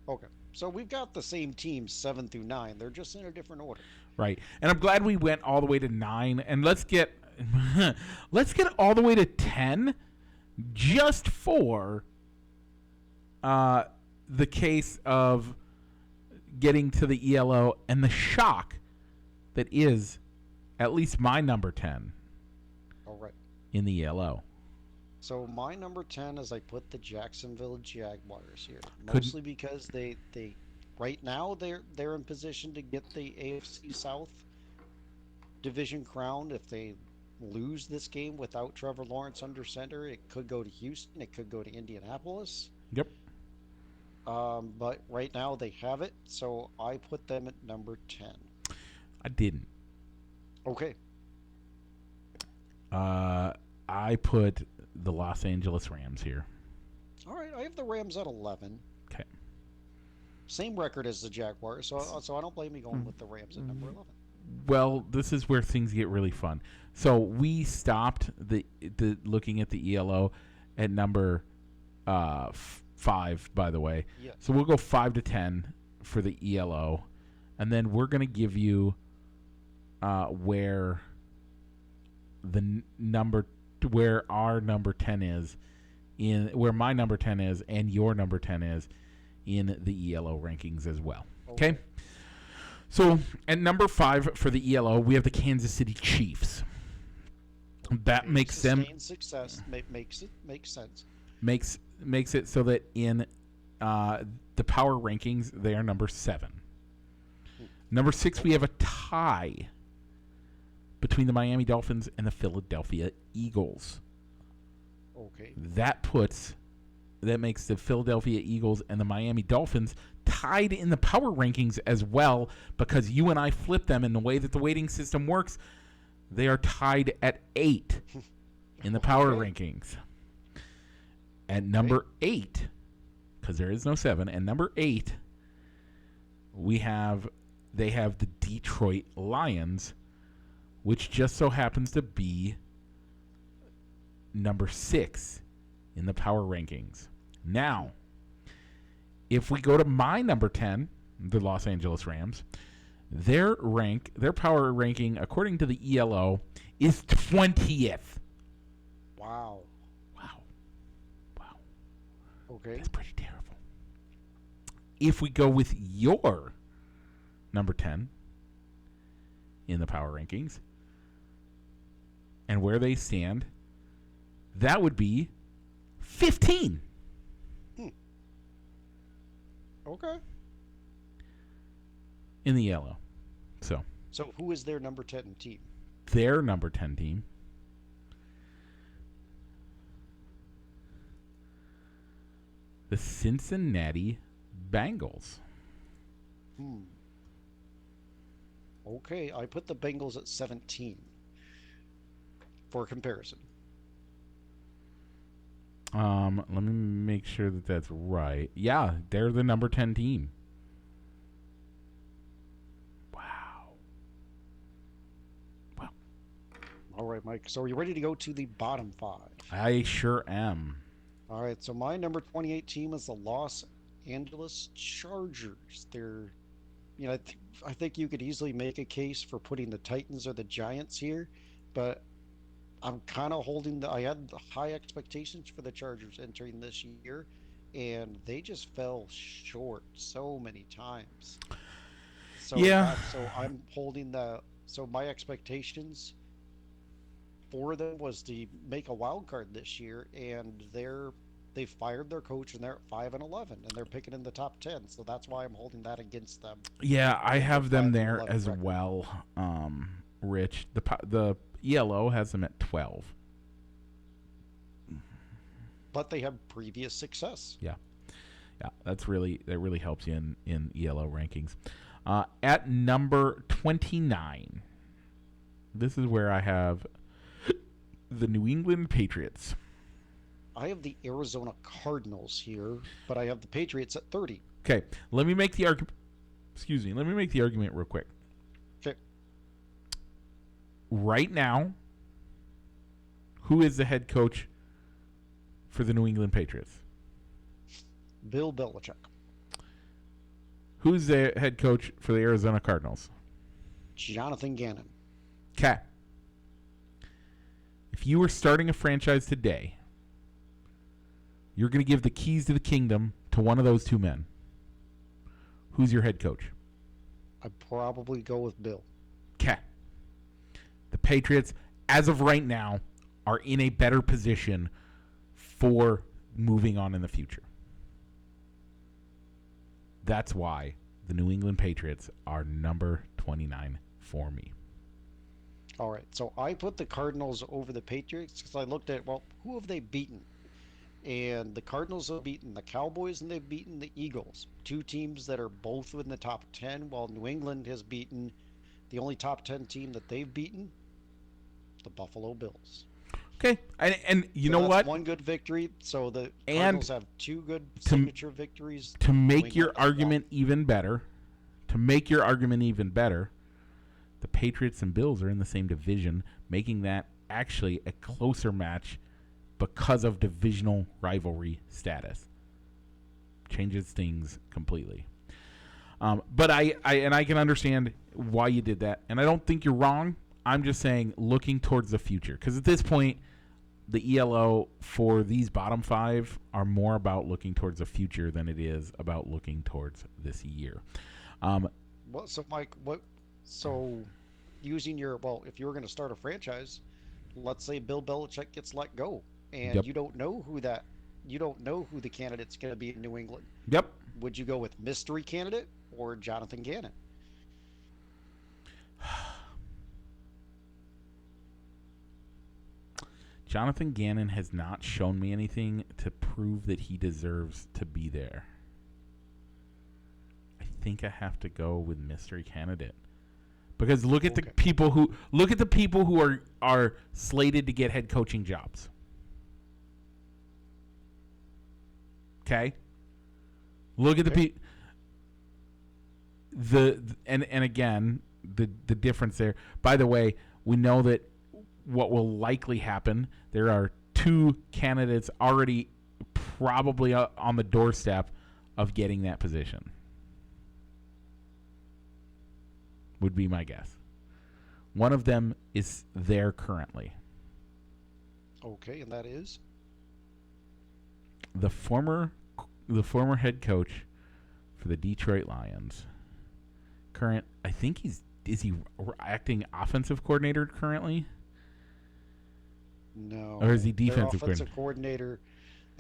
Okay. So we've got the same teams 7 through 9. They're just in a different order. Right. And I'm glad we went all the way to 9, and let's get let's get all the way to 10 just for the case of getting to the ELO and the shock that is at least my number 10 All right. in the ELO. So my number 10 is I put the Jacksonville Jaguars here, Could mostly because they right now they're in position to get the AFC South division crown. If they lose this game without Trevor Lawrence under center, it could go to Houston, it could go to Indianapolis. Yep. But right now they have it, so I put them at number 10. I didn't. Okay. I put the Los Angeles Rams here. All right, I have the Rams at 11. Okay. Same record as the Jaguars, so I don't blame you going with the Rams at number 11. Well, this is where things get really fun. So we stopped the looking at the ELO at number 5, by the way. Yeah. So we'll go 5 to 10 for the ELO, and then we're gonna give you where where our number 10 is where my number 10 is and your number 10 is in the ELO rankings as well. Okay? So at number 5 for the ELO, we have the Kansas City Chiefs. That makes them success makes sense. makes it so that in the power rankings they are number 7. Number 6, we have a tie between the Miami Dolphins and the Philadelphia Eagles. Okay. That makes the Philadelphia Eagles and the Miami Dolphins tied in the power rankings as well, because you and I flipped them in the way that the weighting system works. They are tied at 8 in the power rankings. At number 8, because there is no 7, and number 8, they have the Detroit Lions, which just so happens to be number 6 in the power rankings. Now, if we go to my number 10, the Los Angeles Rams, their power ranking, according to the ELO, is 20th. Wow. Okay. That's pretty terrible. If we go with your number 10 in the power rankings and where they stand, that would be 15. Okay. in the yellow. So So who is their number 10 team? their number 10 team, the Cincinnati Bengals. Hmm. Okay, I put the Bengals at 17 for comparison. Let me make sure that that's right. Yeah, they're the number 10 team. Wow. Wow. All right, Mike. So are you ready to go to the bottom five? I sure am. All right, so my number 28 team is the Los Angeles Chargers. I think you could easily make a case for putting the Titans or the Giants here, but I'm kind of I had high expectations for the Chargers entering this year, and they just fell short so many times. Yeah. I'm so my expectations for them was to make a wild card this year, and they fired their coach and they're at 5-11 and they're picking in the top 10. So that's why I'm holding that against them Yeah, I with their have them 5 and there 11 as record. well. Rich, the yellow has them at 12. But they have previous success. Yeah. Yeah, that really helps you in ELO rankings. At number 29, this is where I have the New England Patriots. I have the Arizona Cardinals here, but I have the Patriots at 30. Okay, let me make the argument. Excuse me. Let me make the argument real quick. Okay. Right now, who is the head coach for the New England Patriots? Bill Belichick. Who's the head coach for the Arizona Cardinals? Jonathan Gannon. Okay. If you were starting a franchise today, you're going to give the keys to the kingdom to one of those two men. Who's your head coach? I'd probably go with Bill. Okay. The Patriots, as of right now, are in a better position for moving on in the future. That's why the New England Patriots are number 29 for me. All right. So I put the Cardinals over the Patriots because I looked at, well, who have they beaten? And the Cardinals have beaten the Cowboys and they've beaten the Eagles, two teams that are both in the top 10, while New England has beaten the only top 10 team that they've beaten, the Buffalo Bills. Okay, and you So know that's what? one good victory. So the And Cardinals have two good signature victories. To New make your England has one. argument even better, the Patriots and Bills are in the same division, making that actually a closer match because of divisional rivalry status. Changes things completely. But I can understand why you did that, and I don't think you're wrong. I'm just saying looking towards the future, because at this point, the ELO for these bottom five are more about looking towards the future than it is about looking towards this year. Well, so Mike, so using if you were going to start a franchise, let's say Bill Belichick gets let go, and Yep. you don't know who the candidate's going to be in New England. Yep. Would you go with mystery candidate or Jonathan Gannon? Jonathan Gannon has not shown me anything to prove that he deserves to be there. I think I have to go with mystery candidate. Because look at the people who are slated to get head coaching jobs. Okay? Look at and again, the difference there. By the way, we know that what will likely happen, there are two candidates already probably on the doorstep of getting that position. Would be my guess. One of them is there currently. Okay, and that is The former head coach for the Detroit Lions. I think is he acting offensive coordinator currently? no. Or is he Their defensive offensive coordinator?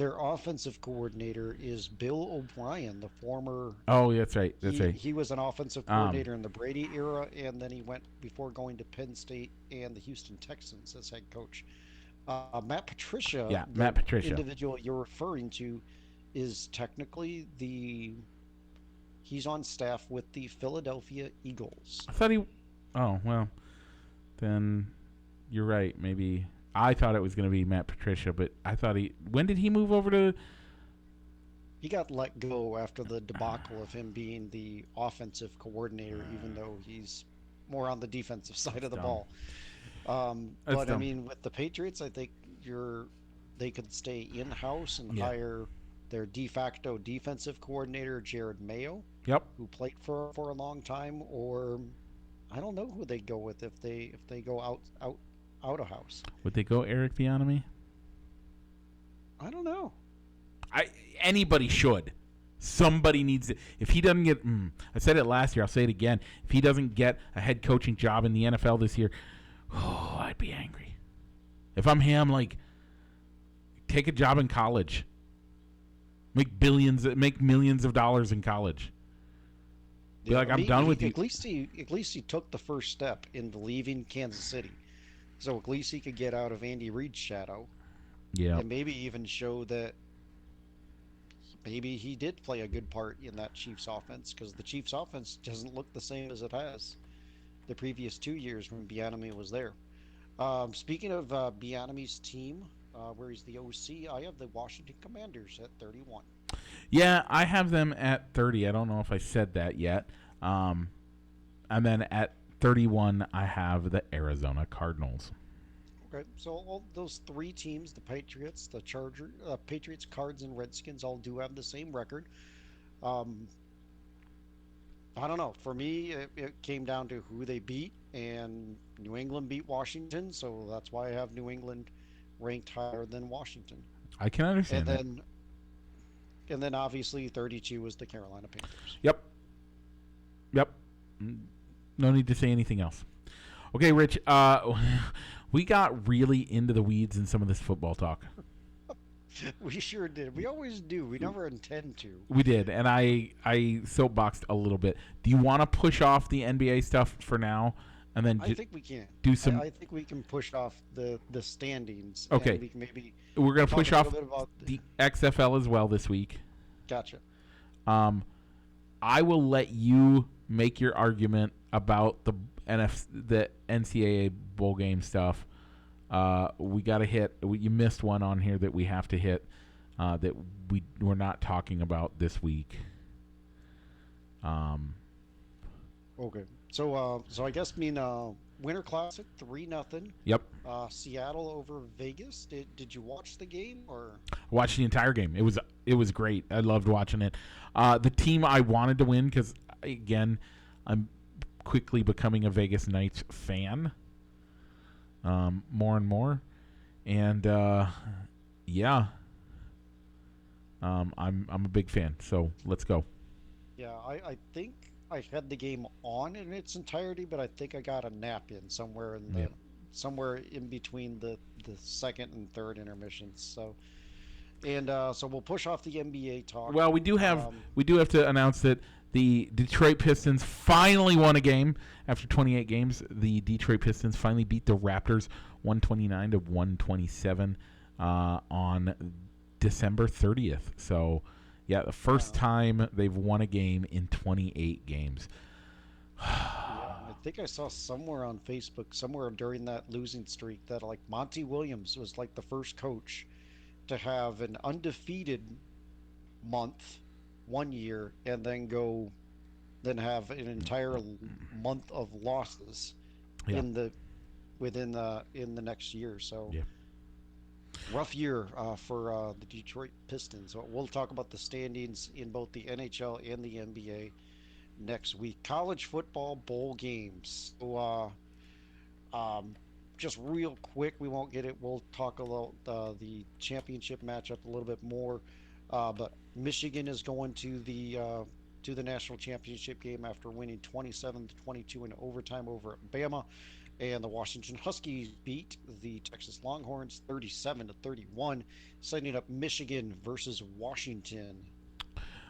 their offensive coordinator is Bill O'Brien, the former. Oh, that's right. That's He right. he was an offensive Um, coordinator in the Brady era, and then he went before going to Penn State and the Houston Texans as head coach. Matt Patricia, yeah, the Matt Patricia. individual you're referring to, is technically he's on staff with the Philadelphia Eagles. I thought he. Oh well, then you're right. Maybe I thought it was going to be Matt Patricia, but I thought he. When did he move over to? He got let go after the debacle of him being the offensive coordinator, even though he's more on the defensive side of the Dumb. ball. That's But I dumb. mean, with the Patriots, I think they could stay in-house and Yeah. hire their de facto defensive coordinator, Jared Mayo, Yep. who played for a long time, or I don't know who they go with if they go out of house. Would they go Eric Bieniemy? I don't know. I Anybody should. Somebody needs it. If he doesn't get, I said it last year. I'll say it again. If he doesn't get a head coaching job in the NFL this year, oh, I'd be angry. If I'm him, like, take a job in college. Make millions of dollars in college. Be like, I'm done with you. At least he took the first step into leaving Kansas City, so at least he could get out of Andy Reid's shadow, Yeah. and maybe even show that maybe he did play a good part in that Chiefs offense, because the Chiefs offense doesn't look the same as it has the previous 2 years when Bieniemy was there. Speaking of Bieniemy's team, where he's the OC, I have the Washington Commanders at 31. Yeah, I have them at 30. I don't know if I said that yet. And then at 31, I have the Arizona Cardinals. Okay, so all those three teams, the Patriots, the Patriots, Cards, and Redskins, all do have the same record. Um, I don't know. For me, it came down to who they beat, and New England beat Washington, so that's why I have New England ranked higher than Washington. I can And understand that. then obviously 32 was the Carolina Panthers. Yep. Yep. No need to say anything else. Okay, Rich. We got really into the weeds in some of this football talk. We sure did. We always do. We never intend to. We did, and I soapboxed a little bit. Do you want to push off the NBA stuff for now, and then I think we can. do some? I think we can push off the standings. Okay. And we can maybe We're gonna talk push a off little bit about the XFL as well this week. Gotcha. I will let you make your argument about the the NCAA bowl game stuff. We got to hit. You missed one on here that we have to hit that we're not talking about this week. Okay. So I guess Winter Classic 3-0. Yep. Seattle over Vegas. Did you watch the game or? I watched the entire game. It was great. I loved watching it. The team I wanted to win, because again, I'm quickly becoming a Vegas Knights fan. More and more, and yeah, I'm a big fan. So let's go. Yeah, I think I had the game on in its entirety, but I think I got a nap in somewhere Yep. somewhere in between the second and third intermissions. So so we'll push off the NBA talk. Well, we do have Um, to announce that the Detroit Pistons finally won a game after 28 games. The Detroit Pistons finally beat the Raptors 129 to 127 on December 30th. So, yeah, the first time they've won a game in 28 games. Yeah, I think I saw somewhere on Facebook, somewhere during that losing streak, that like Monty Williams was like the first coach to have an undefeated month 1 year and then have an entire month of losses Yeah. in the next year. So Yeah. rough year for the Detroit Pistons. We'll talk about the standings in both the NHL and the NBA next week. College football bowl games. So, just real quick, we won't get it. We'll talk about the championship matchup a little bit more. But Michigan is going to the national championship game after winning 27-22 in overtime over at Bama. And the Washington Huskies beat the Texas Longhorns 37-31, setting up Michigan versus Washington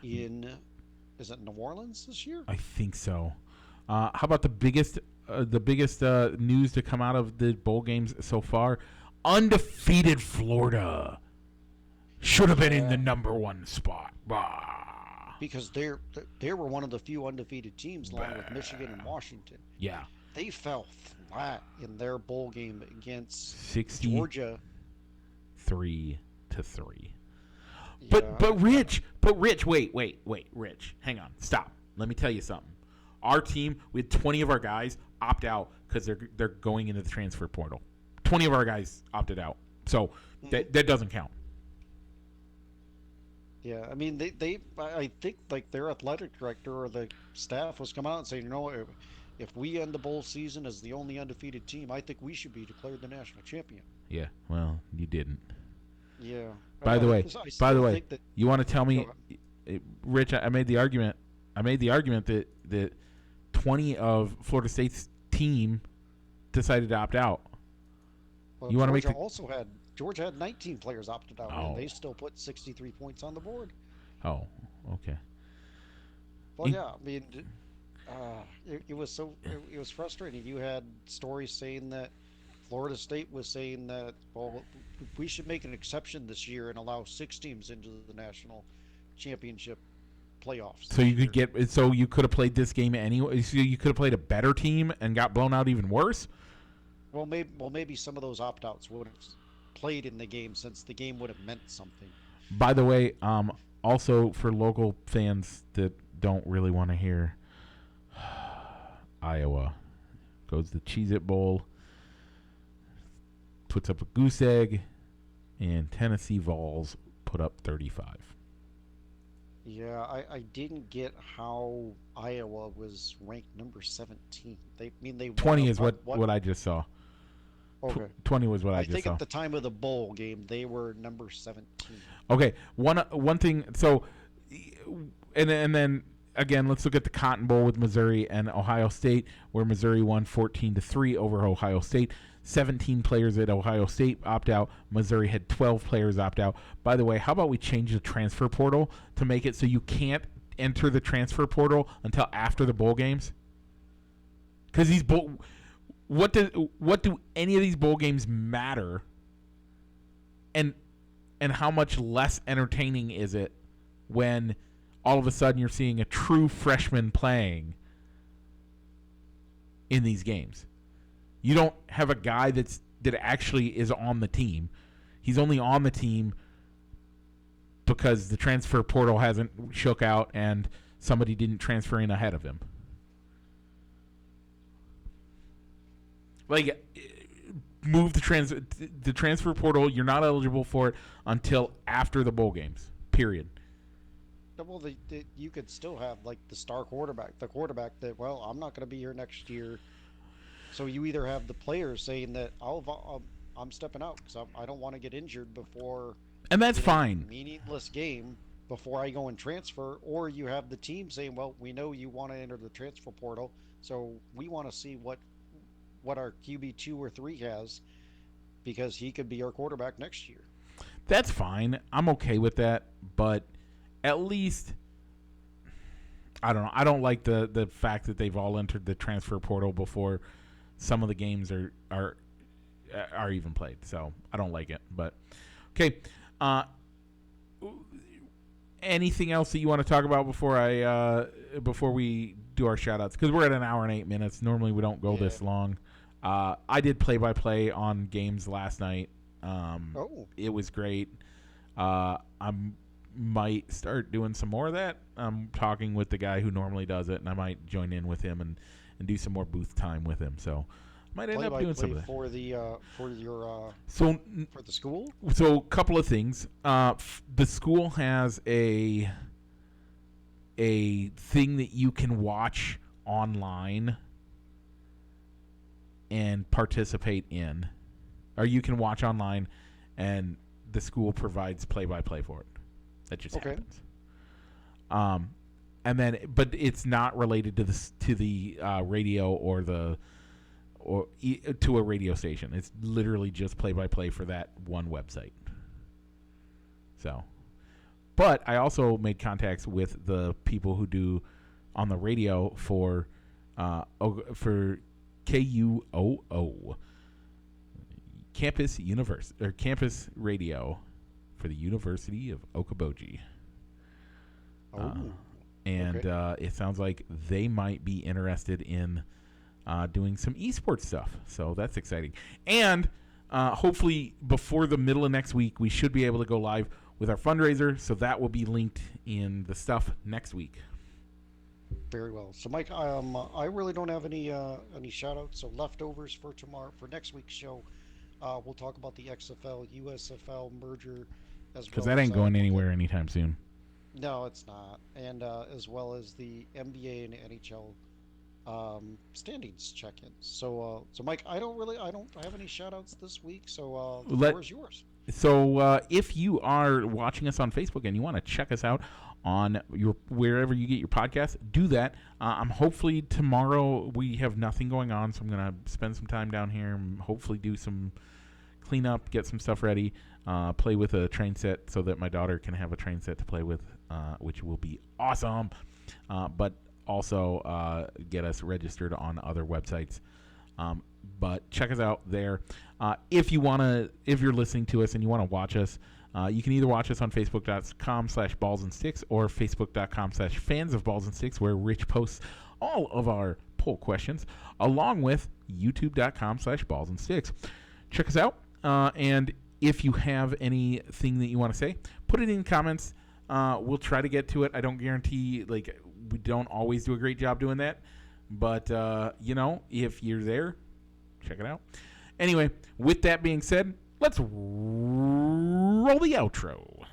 in, is it New Orleans this year? I think so. How about the biggest news to come out of the bowl games so far? Undefeated Florida should have been in the number one spot. Bah. Because they were one of the few undefeated teams along with Michigan and Washington. Yeah. They fell flat in their bowl game against 63-3. Georgia. But Rich, wait, Rich, hang on, stop. Let me tell you something. Our team, we had 20 of our guys opt out because they're going into the transfer portal. 20 of our guys opted out, so that doesn't count. Yeah, I mean I think like their athletic director or the staff was coming out and saying, if we end the bowl season as the only undefeated team, I think we should be declared the national champion. Yeah, well, you didn't. Yeah. By the way, that, you want to tell me, Rich? I made the argument. that 20 of Florida State's team decided to opt out. Well, You want to make Georgia had 19 players opted out, Oh. and they still put 63 points on the board. Oh, okay. Well, In- yeah, I mean, it was frustrating. You had stories saying that Florida State was saying that, well, we should make an exception this year and allow 6 teams into the national championship playoffs. So you could have played this game anyway. So you could have played a better team and got blown out even worse. Well, maybe some of those opt-outs would have played in the game since the game would have meant something. By the way, also for local fans that don't really want to hear, Iowa goes to Cheez-It Bowl, puts up a goose egg, and Tennessee Vols put up 35. Yeah, I didn't get how Iowa was ranked number 17. They 20 won is what I just saw. Okay. 20 was what I I just think saw. at the time of the bowl game, they were number 17. Okay, one thing. So, and then again, let's look at the Cotton Bowl with Missouri and Ohio State, where Missouri won 14-3 over Ohio State. 17 players at Ohio State opt out. Missouri had 12 players opt out. By the way, how about we change the transfer portal to make it so you can't enter the transfer portal until after the bowl games? Because these what do any of these bowl games matter? And how much less entertaining is it when all of a sudden you're seeing a true freshman playing in these games? You don't have a guy that actually is on the team. He's only on the team because the transfer portal hasn't shook out and somebody didn't transfer in ahead of him. Like, move the transfer portal. You're not eligible for it until after the bowl games. Period. Well, you could still have like the star quarterback, the quarterback that, well, I'm not going to be here next year. So you either have the players saying that I'm stepping out because I don't want to get injured before, and that's fine. Meaningless game before I go and transfer, or you have the team saying, well, we know you want to enter the transfer portal, so we want to see what our QB 2 or 3 has, because he could be our quarterback next year. That's fine. I'm okay with that, but at least I don't know. I don't like the fact that they've all entered the transfer portal before some of the games are even played. So I don't like it. But okay. Anything else that you want to talk about before we do our shout outs? Because we're at an hour and 8 minutes. Normally we don't go this long. I did play-by-play on games last night. It was great. I might start doing some more of that. I'm talking with the guy who normally does it, and I might join in with him and do some more booth time with him. So might end up doing some of that for the school. So a couple of things. The school has a thing that you can watch online and participate in, or you can watch online, and the school provides play-by-play for it. That just happens. And then, but it's not related to the radio or to a radio station. It's literally just play-by-play for that one website. So, but I also made contacts with the people who do on the radio for KUOO, Campus Radio for the University of Okoboji. And it sounds like they might be interested in doing some esports stuff. So that's exciting. And hopefully before the middle of next week, we should be able to go live with our fundraiser. So that will be linked in the stuff next week. Very well. So, Mike, I really don't have any shout outs. So leftovers for tomorrow, for next week's show, we'll talk about the XFL USFL merger, as because well that ain't as, going anywhere anytime soon. No, it's not. And as well as the NBA and NHL standings check-ins. So Mike, I don't have any shout-outs this week. So the floor is yours. So if you are watching us on Facebook and you want to check us out on your wherever you get your podcasts, do that. Hopefully tomorrow we have nothing going on, so I'm gonna spend some time down here and hopefully do some cleanup, get some stuff ready, play with a train set so that my daughter can have a train set to play with, which will be awesome. But also get us registered on other websites. But check us out there. If you're listening to us and you want to watch us, you can either watch us on Facebook.com/ballsandsticks or Facebook.com/fans of balls and sticks, where Rich posts all of our poll questions, along with YouTube.com/ballsandsticks. Check us out. And if you have anything that you want to say, put it in comments. We'll try to get to it. I don't guarantee, we don't always do a great job doing that. But, if you're there, check it out. Anyway, with that being said, let's roll the outro.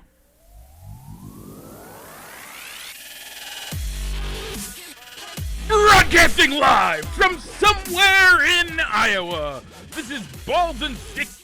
Broadcasting live from somewhere in Iowa, this is Balls and Sticks.